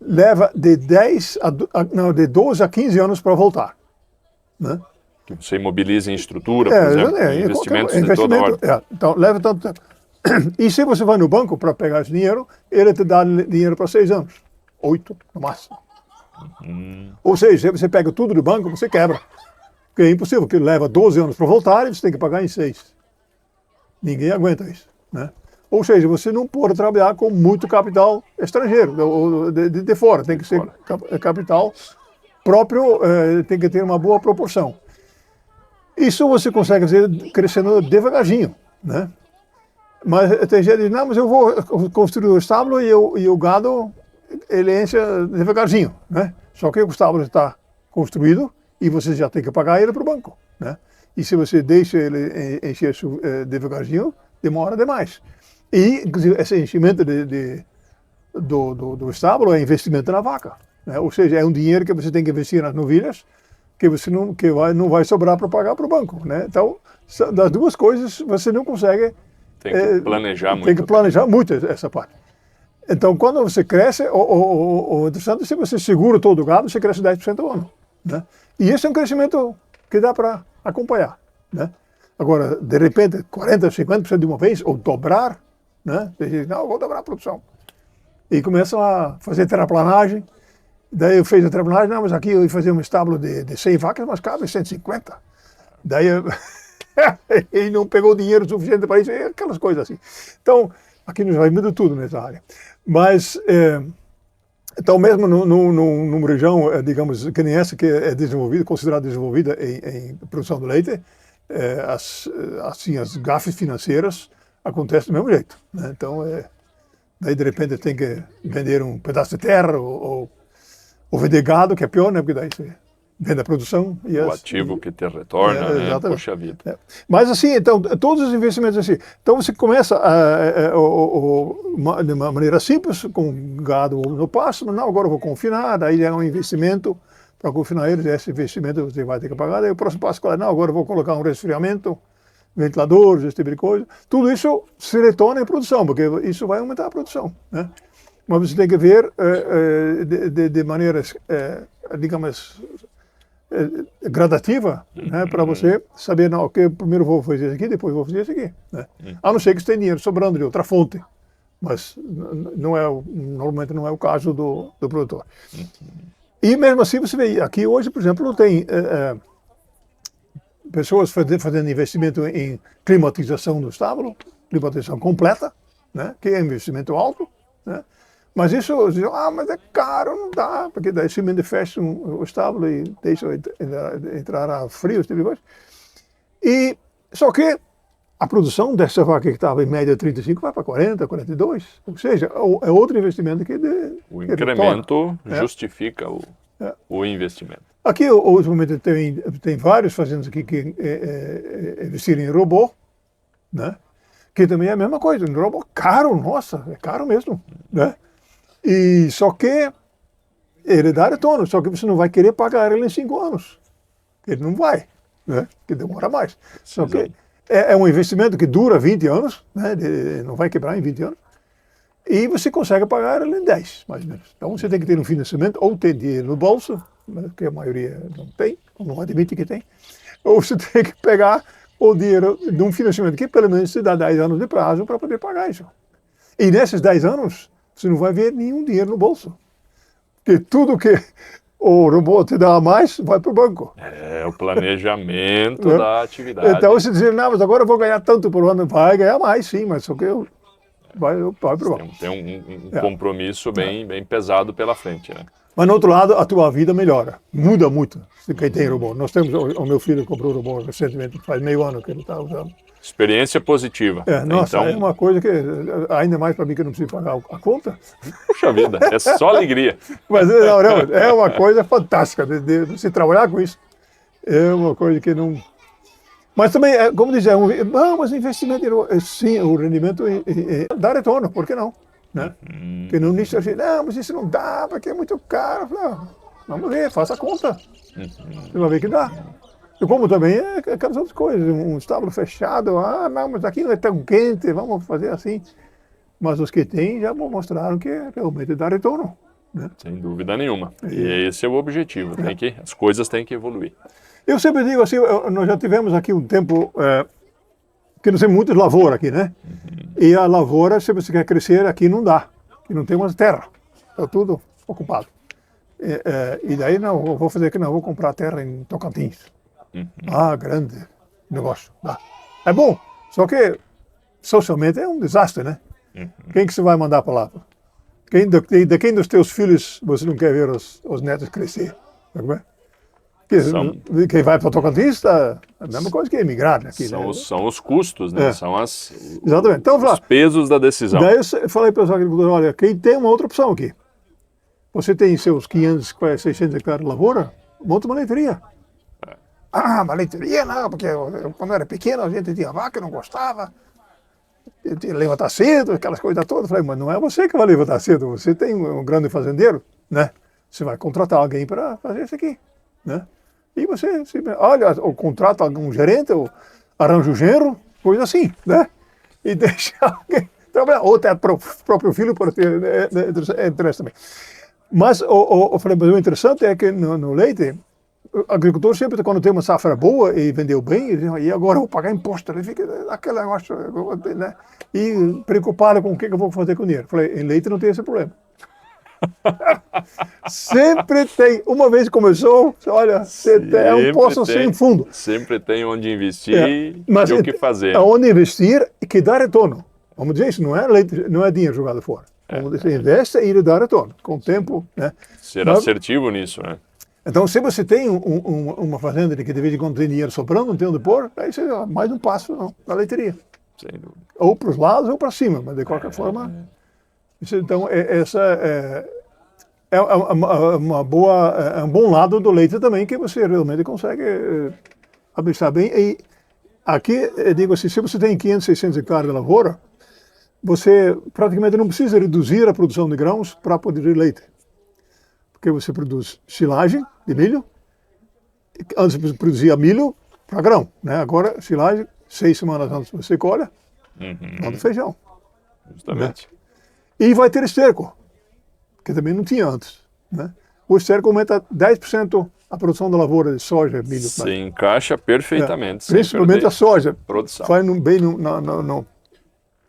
leva de 12 a 15 anos para voltar, né? Que você imobiliza em estrutura, por exemplo, investimentos de toda ordem. Então, leva tanto tempo. E se você vai no banco para pegar esse dinheiro, ele te dá dinheiro para 6 anos, 8 no máximo. Ou seja, se você pega tudo do banco, você quebra. Porque é impossível, porque leva 12 anos para voltar e você tem que pagar em 6. Ninguém aguenta isso, né? Ou seja, você não pode trabalhar com muito capital estrangeiro, de fora. Tem que ser capital próprio, tem que ter uma boa proporção. Isso você consegue fazer crescendo devagarzinho, né? Mas tem gente que diz, não, mas eu vou construir o estábulo e o gado, ele enche devagarzinho, né? Só que o estábulo está construído e você já tem que pagar ele para o banco, né? E se você deixa ele encher devagarzinho, demora demais. E, inclusive, esse enchimento do estábulo é investimento na vaca, né? Ou seja, é um dinheiro que você tem que investir nas novilhas que você não vai sobrar para pagar para o banco, né? Então, das duas coisas, você não consegue... Tem que planejar muito. Tem que planejar muito essa parte. Então, quando você cresce, o interessante é se você segura todo o gado, você cresce 10% ao ano, né? E esse é um crescimento que dá para acompanhar, né? Agora, de repente, 40%, 50% de uma vez, ou dobrar, né? Você diz, não, eu vou dobrar a produção. E começam a fazer terraplanagem. Daí eu fiz a terraplanagem, não, mas aqui eu ia fazer um estábulo de 100 vacas, mas cabe 150. Daí ele não pegou dinheiro suficiente para isso, e aquelas coisas assim. Então, aqui nos vai mudar tudo nessa área. Mas, então mesmo numa região, digamos, que nem essa, que é desenvolvida, considerada desenvolvida em produção de leite, as gafes financeiras acontecem do mesmo jeito, né? Então, daí de repente tem que vender um pedaço de terra ou vender gado, que é pior, né? Porque daí você vende a produção. E o ativo que te retorna, né? Puxa vida. Mas assim, então, todos os investimentos assim. Então você começa de uma maneira simples, com gado no pasto, mas não, agora eu vou confinar, daí é um investimento para confinar eles, esse investimento você vai ter que pagar, daí o próximo passo é, não, agora eu vou colocar um resfriamento, ventiladores, esse tipo de coisa. Tudo isso se retorna em produção, porque isso vai aumentar a produção, né? Mas você tem que ver de maneiras, digamos, gradativa, né, para você saber, não, ok, primeiro vou fazer isso aqui, depois vou fazer isso aqui, né? A não ser que você tenha dinheiro sobrando de outra fonte, mas normalmente não é o caso do produtor. E mesmo assim você vê, aqui hoje, por exemplo, tem pessoas fazendo investimento em climatização do estábulo, climatização completa, né, que é investimento alto, né? Mas isso, mas é caro, não dá, porque daí simplesmente fecha o estábulo e deixa entrar a frio, esse tipo de coisa. E, só que a produção dessa vaca que estava em média 35 vai para 40, 42, ou seja, é outro investimento que o incremento justifica o investimento. Aqui, ultimamente, tem vários fazendas aqui que investiram em robô, né? Que também é a mesma coisa, um robô caro, nossa, é caro mesmo, né? E só que ele dá retorno, só que você não vai querer pagar ele em 5 anos. Ele não vai, né? Que demora mais. Só que é um investimento que dura 20 anos, né? Não vai quebrar em 20 anos. E você consegue pagar ele em 10, mais ou menos. Então você tem que ter um financiamento, ou ter dinheiro no bolso, né? Que a maioria não tem, ou não admite que tem. Ou você tem que pegar o dinheiro de um financiamento que pelo menos te dá 10 anos de prazo para poder pagar isso. E nesses 10 anos, você não vai ver nenhum dinheiro no bolso. Porque tudo que o robô te dá a mais vai para o banco. É o planejamento da atividade. Então você diz, não, mas agora eu vou ganhar tanto por ano. Vai ganhar mais, sim, mas só que vai para o banco. Tem um compromisso bem pesado pela frente, né? Mas, no outro lado, a tua vida melhora. Muda muito quem tem robô. Nós temos, o meu filho comprou o robô recentemente, faz meio ano que ele está usando. Experiência positiva. Nossa, então... é uma coisa que, ainda mais para mim que não preciso pagar a conta. Puxa vida, é só alegria. Mas não, é uma coisa fantástica de se trabalhar com isso. É uma coisa que não... Mas também, como dizer, mas investimento, sim, o rendimento dá retorno, por que não? Né? Porque no início eu disse, não, mas isso não dá, porque é muito caro. Falei, vamos ver, faça a conta. Você vai ver que dá. E como também é aquelas outras coisas, um estábulo fechado, não, mas aqui não é tão quente, vamos fazer assim. Mas os que têm já mostraram que realmente dá retorno. Né? Sem dúvida nenhuma. E esse é o objetivo, as coisas têm que evoluir. Eu sempre digo assim, nós já tivemos aqui um tempo que nós temos muita lavoura aqui, né? E a lavoura, se você quer crescer, aqui não dá, aqui não tem mais terra, está tudo ocupado. E daí, não, eu vou fazer aqui, não, vou comprar terra em Tocantins. Grande negócio. Dá. É bom, só que socialmente é um desastre, né? Quem que você vai mandar para lá? De quem dos teus filhos você não quer ver os netos crescer? Sabe? Quem vai para Tocantins é a mesma coisa que emigrar aqui. São os custos, né? São exatamente. Então, os pesos da decisão. Daí eu falei para os agricultores, olha, quem tem uma outra opção aqui? Você tem seus 500, 600 hectares de lavoura, monta uma leiteria. Uma leiteria não, porque quando eu era pequeno a gente tinha vaca, eu não gostava. Eu tinha que levantar cedo, aquelas coisas todas. Eu falei, mas não é você que vai levantar cedo, você tem um grande fazendeiro, né? Você vai contratar alguém para fazer isso aqui, né? E você olha, ou contrata algum gerente, ou arranja um genro, coisa assim, né? E deixa alguém trabalhar. Ou até o próprio filho pode ter interesse também. Mas o interessante é que no leite, o agricultor sempre, quando tem uma safra boa e vendeu bem, ele diz, e agora eu vou pagar imposto. Ele fica aquele negócio, né? E preocupado com o que eu vou fazer com o dinheiro. Falei, em leite não tem esse problema. Sempre tem. Uma vez começou, olha, é um poço sem fundo. Sempre tem onde investir mas e o que fazer. Onde investir e que dá retorno. Vamos dizer isso, não é leite, não é dinheiro jogado fora. Você investe e ele dá retorno, com o tempo. Né? Ser assertivo nisso, né? Então, se você tem uma fazenda que de vez em quando tem dinheiro sobrando, não tem onde pôr, aí você dá mais um passo na leiteria. Sem dúvida. Ou para os lados ou para cima, mas de qualquer forma. Então, essa é um bom lado do leite também, que você realmente consegue administrar bem. E aqui, eu digo assim, se você tem 500, 600 hectares de lavoura, você praticamente não precisa reduzir a produção de grãos para produzir leite. Porque você produz silagem de milho, antes você produzia milho para grão, né? Agora, silagem, 6 semanas antes você colhe, planta feijão. Justamente. Né? E vai ter esterco, que também não tinha antes. Né? O esterco aumenta 10% a produção da lavoura de soja, milho. Se encaixa perfeitamente. Principalmente a soja. Produção. Vai bem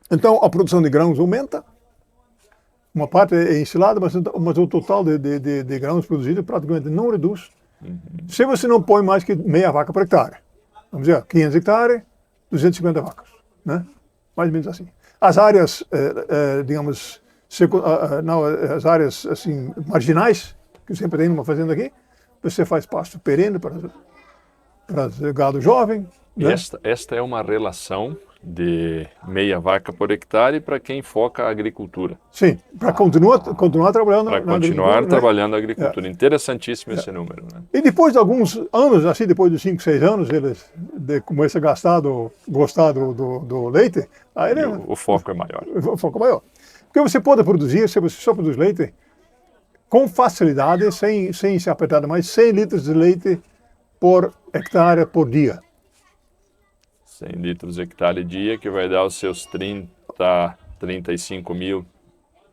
Então, a produção de grãos aumenta. Uma parte é ensilada, mas o total de grãos produzidos praticamente não reduz. Se você não põe mais que meia vaca por hectare. Vamos dizer, 500 hectares, 250 vacas. Né? Mais ou menos assim. As áreas, digamos, as áreas assim, marginais, que sempre tem numa fazenda aqui, você faz pasto perene para gado jovem. Né? Esta é uma relação de meia vaca por hectare para quem foca a agricultura. Sim, para continuar trabalhando na agricultura. Para continuar trabalhando a agricultura. Interessantíssimo esse número. Né? E depois de alguns anos, assim, depois de 5, 6 anos, eles começam a gostar do leite. Aí o foco é maior. O foco é maior. Porque você pode produzir, se você só produz leite, com facilidade, sem se apertar mais, 100 litros de leite por hectare por dia. 100 litros hectare dia, que vai dar os seus 35 mil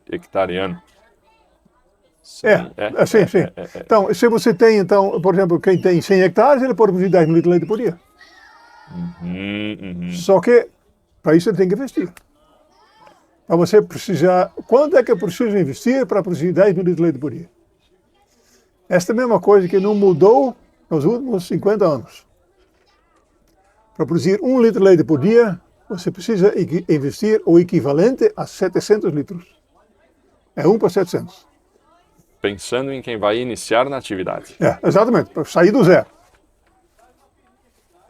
hectare ano. Sim. Então, se você tem, por exemplo, quem tem 100 hectares, ele pode produzir 10 mil litros de leite por dia. Só que, para isso, ele tem que investir. Para você precisar, quanto é que eu preciso investir para produzir 10 mil litros de leite por dia? Esta é a mesma coisa que não mudou nos últimos 50 anos. Para produzir 1 litro de leite por dia, você precisa investir o equivalente a 700 litros. É 1 para 700. Pensando em quem vai iniciar na atividade. Exatamente, para sair do zero.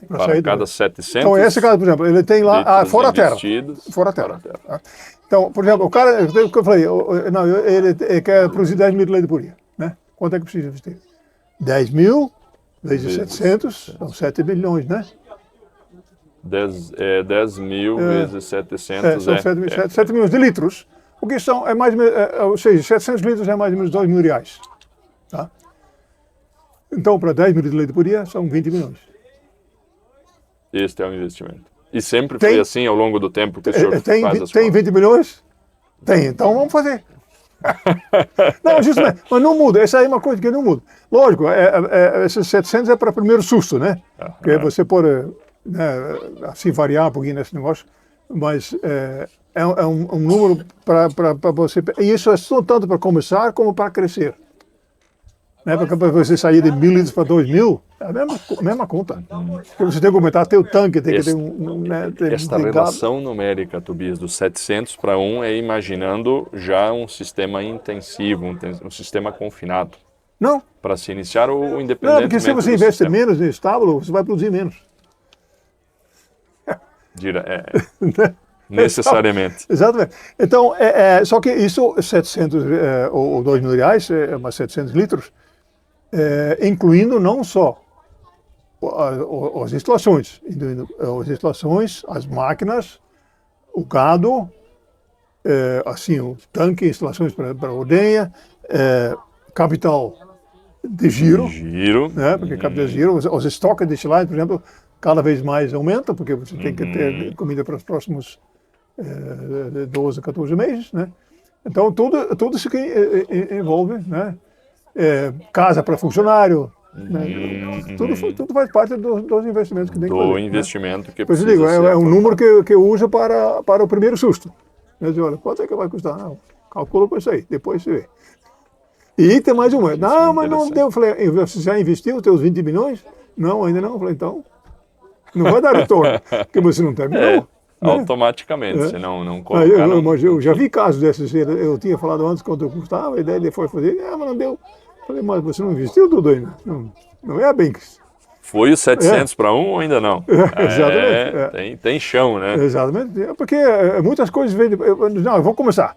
Para cada 700. Então, esse caso, por exemplo, ele tem lá fora a terra. Fora a terra. Então, por exemplo, o cara, que eu falei, ele quer produzir 10 mil de leite por dia. Né? Quanto é que precisa investir? 10 mil vezes 700, são 7 bilhões, né? 10 mil vezes 700 são 7 milhões de litros, o que são, ou seja, 700 litros é mais ou menos 2 mil reais. Tá? Então, para 10 mil de leite por dia, são 20 milhões. Este é um investimento. E sempre foi assim ao longo do tempo que o senhor faz as Tem 20 milhões? Tem, então vamos fazer. Não, justamente, mas não muda, essa aí é uma coisa que não muda. Lógico, esses 700 é para primeiro susto, né? Porque você pode assim variar um pouquinho nesse negócio, mas é um número para você, e isso é só tanto para começar como para crescer. Né? Porque para você sair de 1.000 litros para 2.000, é a mesma conta. Porque você tem que aumentar teu tanque, tem que ter esta relação numérica, Tobias, dos 700 para 1 é imaginando já um sistema intensivo, um sistema confinado. Não. Para se iniciar o independente. Não, porque se você investe menos em estábulo, você vai produzir menos. Necessariamente. Exatamente. Então, só que isso, 700 ou 2 mil reais, mas 700 litros, incluindo não só as instalações, as máquinas, o gado, assim, o tanque, instalações para ordenha, capital de giro, Giro. né? Porque cabe de giro, os estoques de silagem, por exemplo, cada vez mais aumentam, porque você tem que ter comida para os próximos 12, 14 meses, né? Então, tudo isso que envolve, né? Casa para funcionário, né? Tudo faz parte dos investimentos que tem que fazer. Do investimento, né? Que Por isso precisa eu digo, ser é um número que eu uso para o primeiro susto. Eu digo, olha, quanto é que vai custar? Não, calcula com isso aí, depois você vê. E tem mais uma. Não, mas não deu. Eu falei, você já investiu os teus 20 milhões? Não, ainda não. Eu falei, então, não vai dar retorno, porque você não terminou. Né? Automaticamente, se não colocar... Mas eu já vi casos desses, eu tinha falado antes quanto eu custava, e daí ele foi fazer, mas não deu. Eu falei, mas você não investiu tudo ainda? Não é bem que... Foi os 700 para um ou ainda não? Exatamente. Tem chão, né? Exatamente, porque muitas coisas vêm... Não, eu vou começar.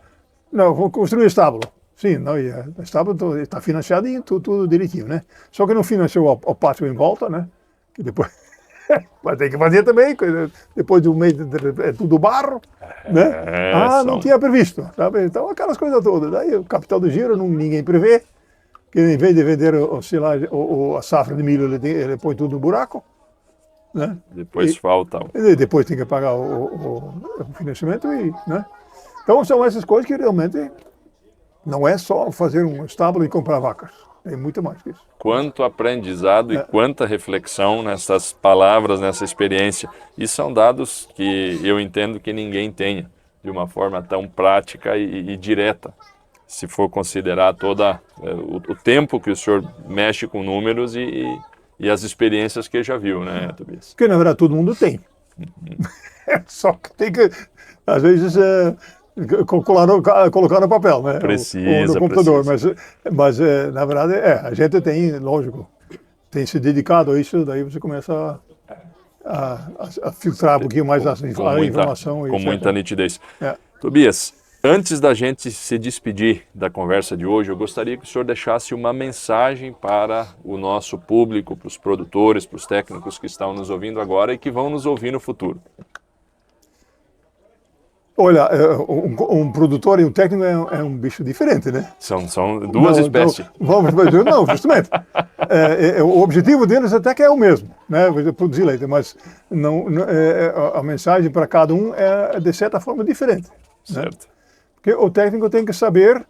Não, eu vou construir um estábulo. Sim, não, o estábulo está financiadinho, tudo direitinho, né? Só que não financiou o pátio em volta, né? Que depois... Mas tem que fazer também, depois de um mês é tudo barro, né? Não tinha previsto, sabe? Então aquelas coisas todas. Daí o capital de giro ninguém prevê, que em vez de vender a safra de milho, ele põe tudo no buraco, né? Depois falta. Depois tem que pagar o financiamento, né? Então são essas coisas que realmente não é só fazer um estábulo e comprar vacas. Tem muito mais que isso. Quanto aprendizado e quanta reflexão nessas palavras, nessa experiência. E são dados que eu entendo que ninguém tenha de uma forma tão prática e direta. Se for considerar todo o tempo que o senhor mexe com números e as experiências que já viu, né, Tobias? Porque na verdade todo mundo tem. Só que tem que, às vezes... colocar no papel, né? Ou no computador, mas na verdade a gente tem, lógico, tem se dedicado a isso, daí você começa a filtrar um pouquinho mais a informação. Com muita nitidez. Tobias, antes da gente se despedir da conversa de hoje, eu gostaria que o senhor deixasse uma mensagem para o nosso público, para os produtores, para os técnicos que estão nos ouvindo agora e que vão nos ouvir no futuro. Olha, um produtor e um técnico é um bicho diferente, né? São duas espécies. Não, justamente. O objetivo deles até que é o mesmo, né? Produzir leite, mas a mensagem para cada um é de certa forma diferente. Certo. Né? Porque o técnico tem que saber,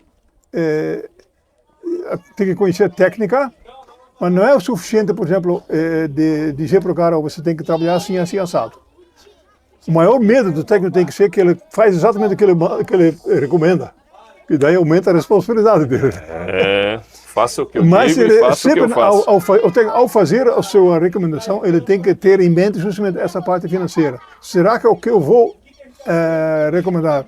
tem que conhecer técnica, mas não é o suficiente, por exemplo, de dizer para o cara, você tem que trabalhar assim, assim, assado. O maior medo do técnico tem que ser que ele faz exatamente o que ele recomenda. E daí aumenta a responsabilidade dele. Faça o que eu digo e faça o que eu faço. Ao fazer a sua recomendação, ele tem que ter em mente justamente essa parte financeira. Será que o que eu vou recomendar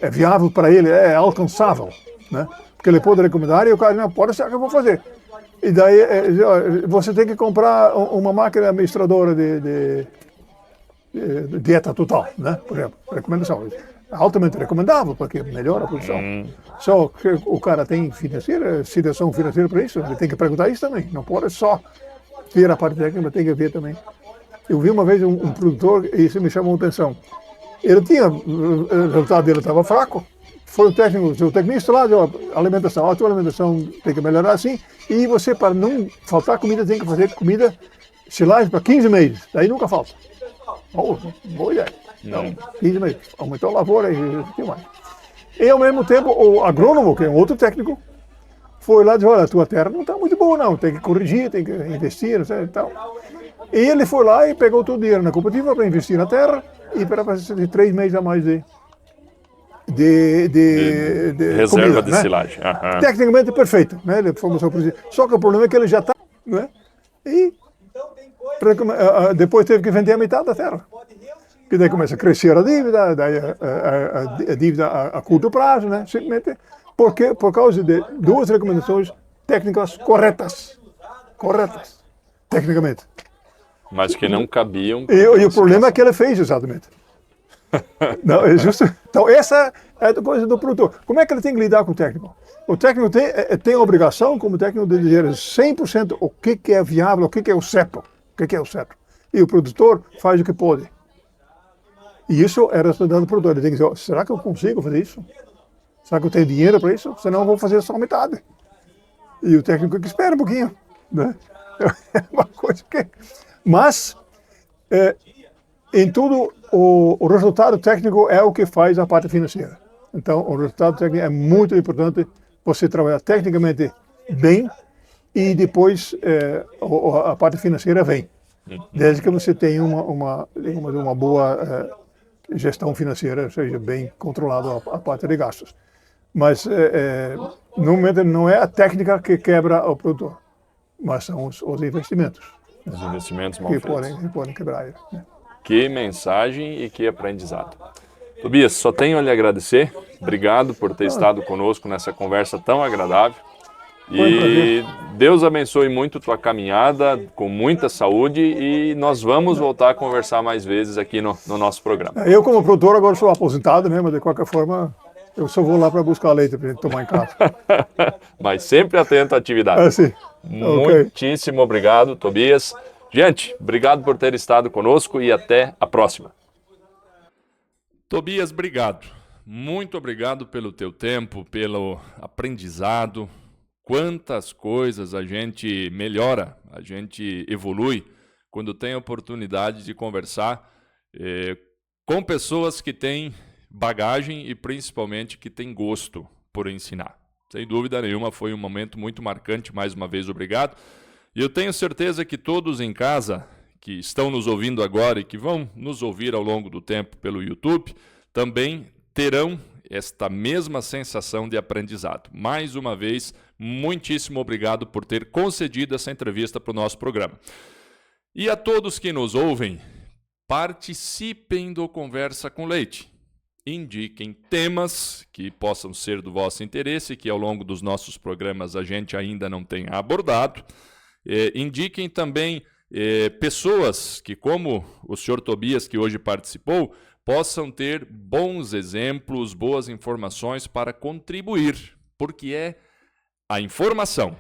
é viável para ele, é alcançável? Né? Porque ele pode recomendar e o cara não pode ser que eu vou fazer. E daí você tem que comprar uma máquina administradora de dieta total, né? Por exemplo, recomendação. Altamente recomendável, porque melhora a produção. Só que o cara tem situação financeira para isso, ele tem que perguntar isso também. Não pode só ver a parte técnica, mas tem que ver também. Eu vi uma vez um produtor, e isso me chamou a atenção. Ele tinha, o resultado dele estava fraco, foi o tecnista lá, deu alimentação, a tua alimentação tem que melhorar assim, e você, para não faltar comida, tem que fazer comida silagem para 15 meses, daí nunca falta. Boa ideia. Então, 15 meses. Aumentou a lavoura e tem mais. E ao mesmo tempo, o agrônomo, que é um outro técnico, foi lá e disse, olha, a tua terra não está muito boa não, tem que corrigir, tem que investir, e tal. E ele foi lá e pegou todo o dinheiro na cooperativa para investir na terra e para fazer 3 meses a mais de reserva comida, de né? silagem. Tecnicamente perfeito, né? Só que o problema é que ele já está, né? E depois teve que vender a metade da terra. Que daí começa a crescer a dívida, daí a dívida a curto prazo, né? Simplesmente por causa de 2 recomendações técnicas corretas, tecnicamente. Mas que não cabiam. E o problema é que ele fez exatamente. Não, então essa é a coisa do produtor. Como é que ele tem que lidar com o técnico? O técnico tem a obrigação, como técnico, de dizer 100% o que é viável, o que é o certo. E o produtor faz o que pode. E isso é a responsabilidade do produtor. Ele tem que dizer, será que eu consigo fazer isso? Será que eu tenho dinheiro para isso? Senão eu vou fazer só metade. e o técnico que espera um pouquinho, né? É uma coisa que... Mas, em tudo, o resultado técnico é o que faz a parte financeira. Então, o resultado técnico é muito importante, você trabalhar tecnicamente bem e depois a parte financeira vem. Desde que você tenha uma boa gestão financeira, seja bem controlado a parte de gastos. Mas, no momento, não é a técnica que quebra o produtor, mas são os investimentos. Os investimentos mal que feitos. podem quebrar ele. Né? Que mensagem e que aprendizado. Tobias, só tenho a lhe agradecer. Obrigado por ter estado conosco nessa conversa tão agradável. E Deus abençoe muito tua caminhada, com muita saúde, e nós vamos voltar a conversar mais vezes aqui no nosso programa. Eu, como produtor, agora sou aposentado, né? Mas de qualquer forma, eu só vou lá para buscar leite para gente tomar em casa. Mas sempre atento à atividade. Sim. Muitíssimo obrigado, Tobias. Gente, obrigado por ter estado conosco e até a próxima. Tobias, obrigado. Muito obrigado pelo teu tempo, pelo aprendizado. Quantas coisas a gente melhora, a gente evolui quando tem a oportunidade de conversar com pessoas que têm bagagem e principalmente que têm gosto por ensinar. Sem dúvida nenhuma, foi um momento muito marcante. Mais uma vez, obrigado. E eu tenho certeza que todos em casa que estão nos ouvindo agora e que vão nos ouvir ao longo do tempo pelo YouTube também terão esta mesma sensação de aprendizado. Mais uma vez, muitíssimo obrigado por ter concedido essa entrevista para o nosso programa. E a todos que nos ouvem, participem do Conversa com Leite. Indiquem temas que possam ser do vosso interesse, que ao longo dos nossos programas a gente ainda não tenha abordado. Indiquem também pessoas que, como o senhor Tobias, que hoje participou, possam ter bons exemplos, boas informações para contribuir, porque a informação,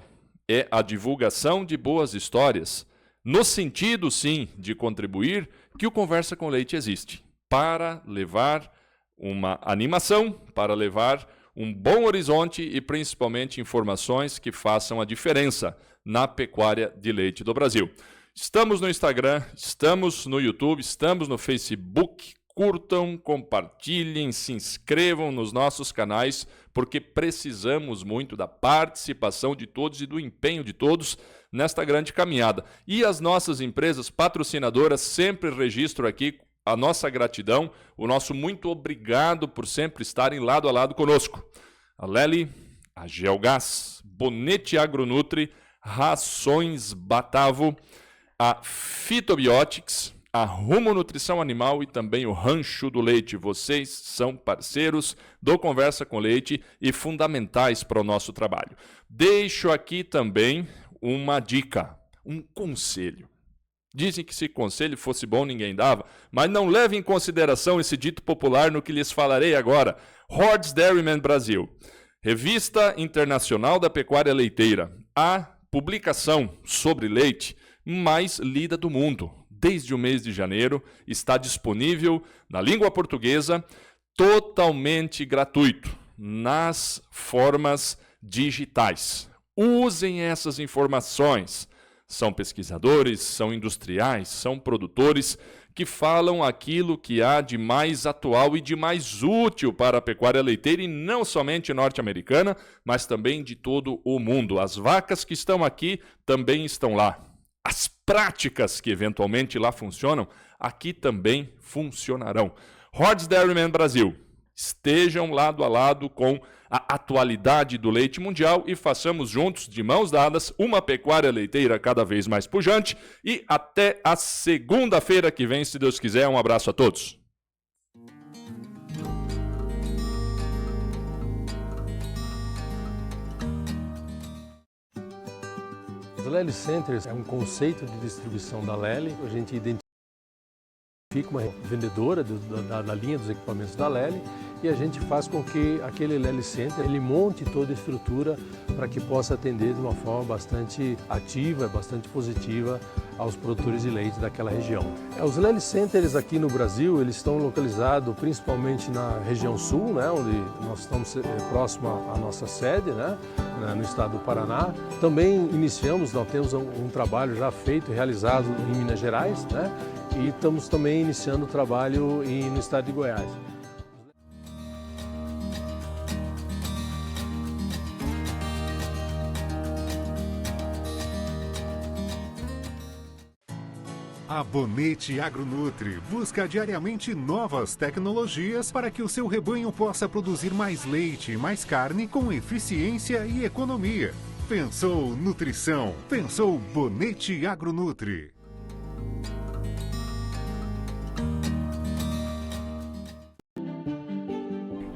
é a divulgação de boas histórias, no sentido, sim, de contribuir, que o Conversa com Leite existe, para levar uma animação, para levar um bom horizonte e, principalmente, informações que façam a diferença na pecuária de leite do Brasil. Estamos no Instagram, estamos no YouTube, estamos no Facebook. Curtam, compartilhem, se inscrevam nos nossos canais, porque precisamos muito da participação de todos e do empenho de todos nesta grande caminhada. E as nossas empresas patrocinadoras, sempre registro aqui a nossa gratidão, o nosso muito obrigado por sempre estarem lado a lado conosco. A Lely, a Geogás, Bonete Agronutri, Rações Batavo, a Fitobiotics, a Rumo Nutrição Animal e também o Rancho do Leite. Vocês são parceiros do Conversa com Leite e fundamentais para o nosso trabalho. Deixo aqui também uma dica, um conselho. Dizem que se conselho fosse bom ninguém dava, mas não leve em consideração esse dito popular no que lhes falarei agora. Hordes Dairyman Brasil, Revista Internacional da Pecuária Leiteira, a publicação sobre leite mais lida do mundo. Desde o mês de janeiro, está disponível na língua portuguesa, totalmente gratuito, nas formas digitais. Usem essas informações. São pesquisadores, são industriais, são produtores que falam aquilo que há de mais atual e de mais útil para a pecuária leiteira, e não somente norte-americana, mas também de todo o mundo. As vacas que estão aqui também estão lá. As práticas que eventualmente lá funcionam, aqui também funcionarão. Hordes Dairyman Brasil, estejam lado a lado com a atualidade do leite mundial e façamos juntos, de mãos dadas, uma pecuária leiteira cada vez mais pujante. E até a segunda-feira que vem, se Deus quiser. Um abraço a todos. Os Lely Centers é um conceito de distribuição da Lely. A gente identifica uma vendedora da linha dos equipamentos da Lely e a gente faz com que aquele Lely Center ele monte toda a estrutura para que possa atender de uma forma bastante ativa, bastante positiva aos produtores de leite daquela região. Os Lely Centers aqui no Brasil, eles estão localizados principalmente na região sul, né, onde nós estamos próximo à nossa sede, né, no estado do Paraná. Também iniciamos, nós temos um trabalho já feito e realizado em Minas Gerais, né, e estamos também iniciando o trabalho no estado de Goiás. A Bonete Agronutri busca diariamente novas tecnologias para que o seu rebanho possa produzir mais leite e mais carne com eficiência e economia. Pensou nutrição? Pensou Bonete Agronutri.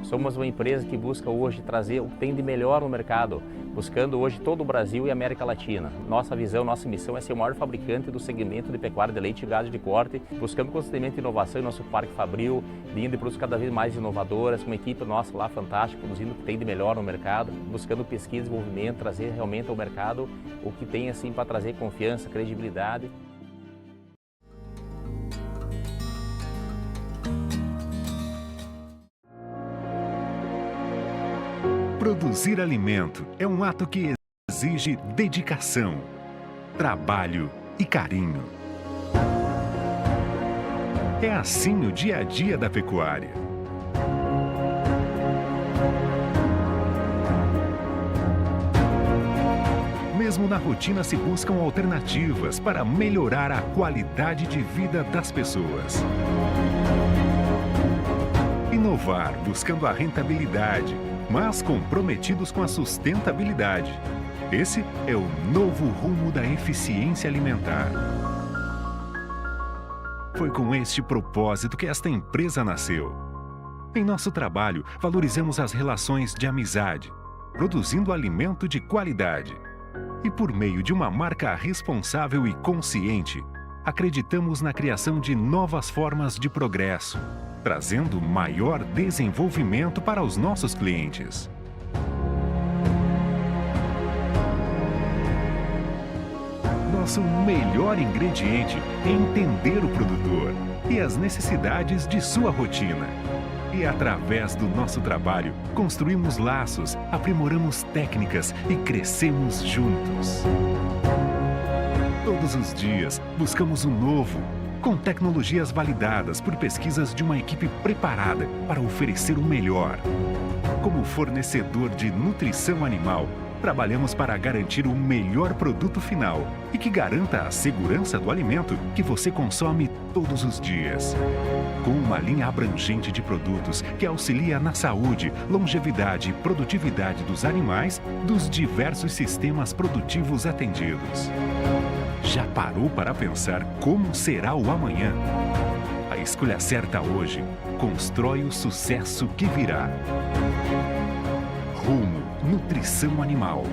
Somos uma empresa que busca hoje trazer o que tem de melhor no mercado, buscando hoje todo o Brasil e América Latina. Nossa visão, nossa missão é ser o maior fabricante do segmento de pecuária de leite e gado de corte, buscando constantemente inovação em nosso parque fabril, linha de produtos cada vez mais inovadoras, com uma equipe nossa lá fantástica, produzindo o que tem de melhor no mercado, buscando pesquisa e desenvolvimento, trazer realmente ao mercado o que tem assim para trazer confiança, credibilidade. Produzir alimento é um ato que exige dedicação, trabalho e carinho. É assim o dia a dia da pecuária. Mesmo na rotina se buscam alternativas para melhorar a qualidade de vida das pessoas. Inovar buscando a rentabilidade, mas comprometidos com a sustentabilidade. Esse é o novo rumo da eficiência alimentar. Foi com este propósito que esta empresa nasceu. Em nosso trabalho, valorizamos as relações de amizade, produzindo alimento de qualidade. E por meio de uma marca responsável e consciente, acreditamos na criação de novas formas de progresso, trazendo maior desenvolvimento para os nossos clientes. Nosso melhor ingrediente é entender o produtor e as necessidades de sua rotina. E através do nosso trabalho, construímos laços, aprimoramos técnicas e crescemos juntos. Todos os dias, buscamos o novo, com tecnologias validadas por pesquisas de uma equipe preparada para oferecer o melhor. Como fornecedor de nutrição animal, trabalhamos para garantir o melhor produto final e que garanta a segurança do alimento que você consome todos os dias. Com uma linha abrangente de produtos que auxilia na saúde, longevidade e produtividade dos animais dos diversos sistemas produtivos atendidos. Já parou para pensar como será o amanhã? A escolha certa hoje constrói o sucesso que virá. Rumo Nutrição Animal.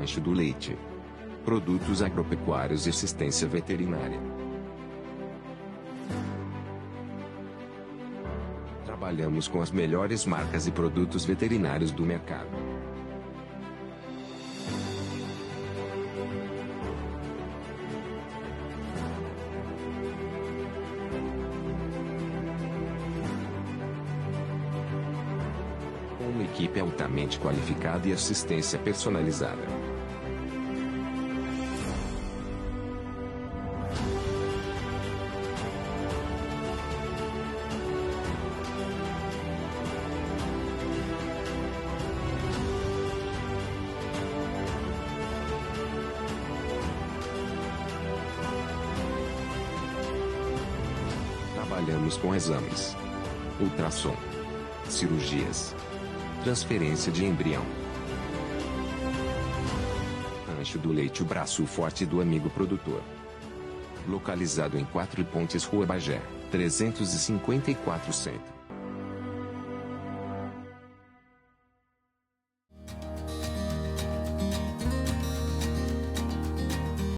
Rancho do Leite. Produtos agropecuários e assistência veterinária. Trabalhamos com as melhores marcas e produtos veterinários do mercado. Uma equipe altamente qualificada e assistência personalizada. Trabalhamos com exames, ultrassom, cirurgias, transferência de embrião. Rancho do Leite, o braço forte do amigo produtor. Localizado em 4 Pontes, Rua Bagé, 354 Centro.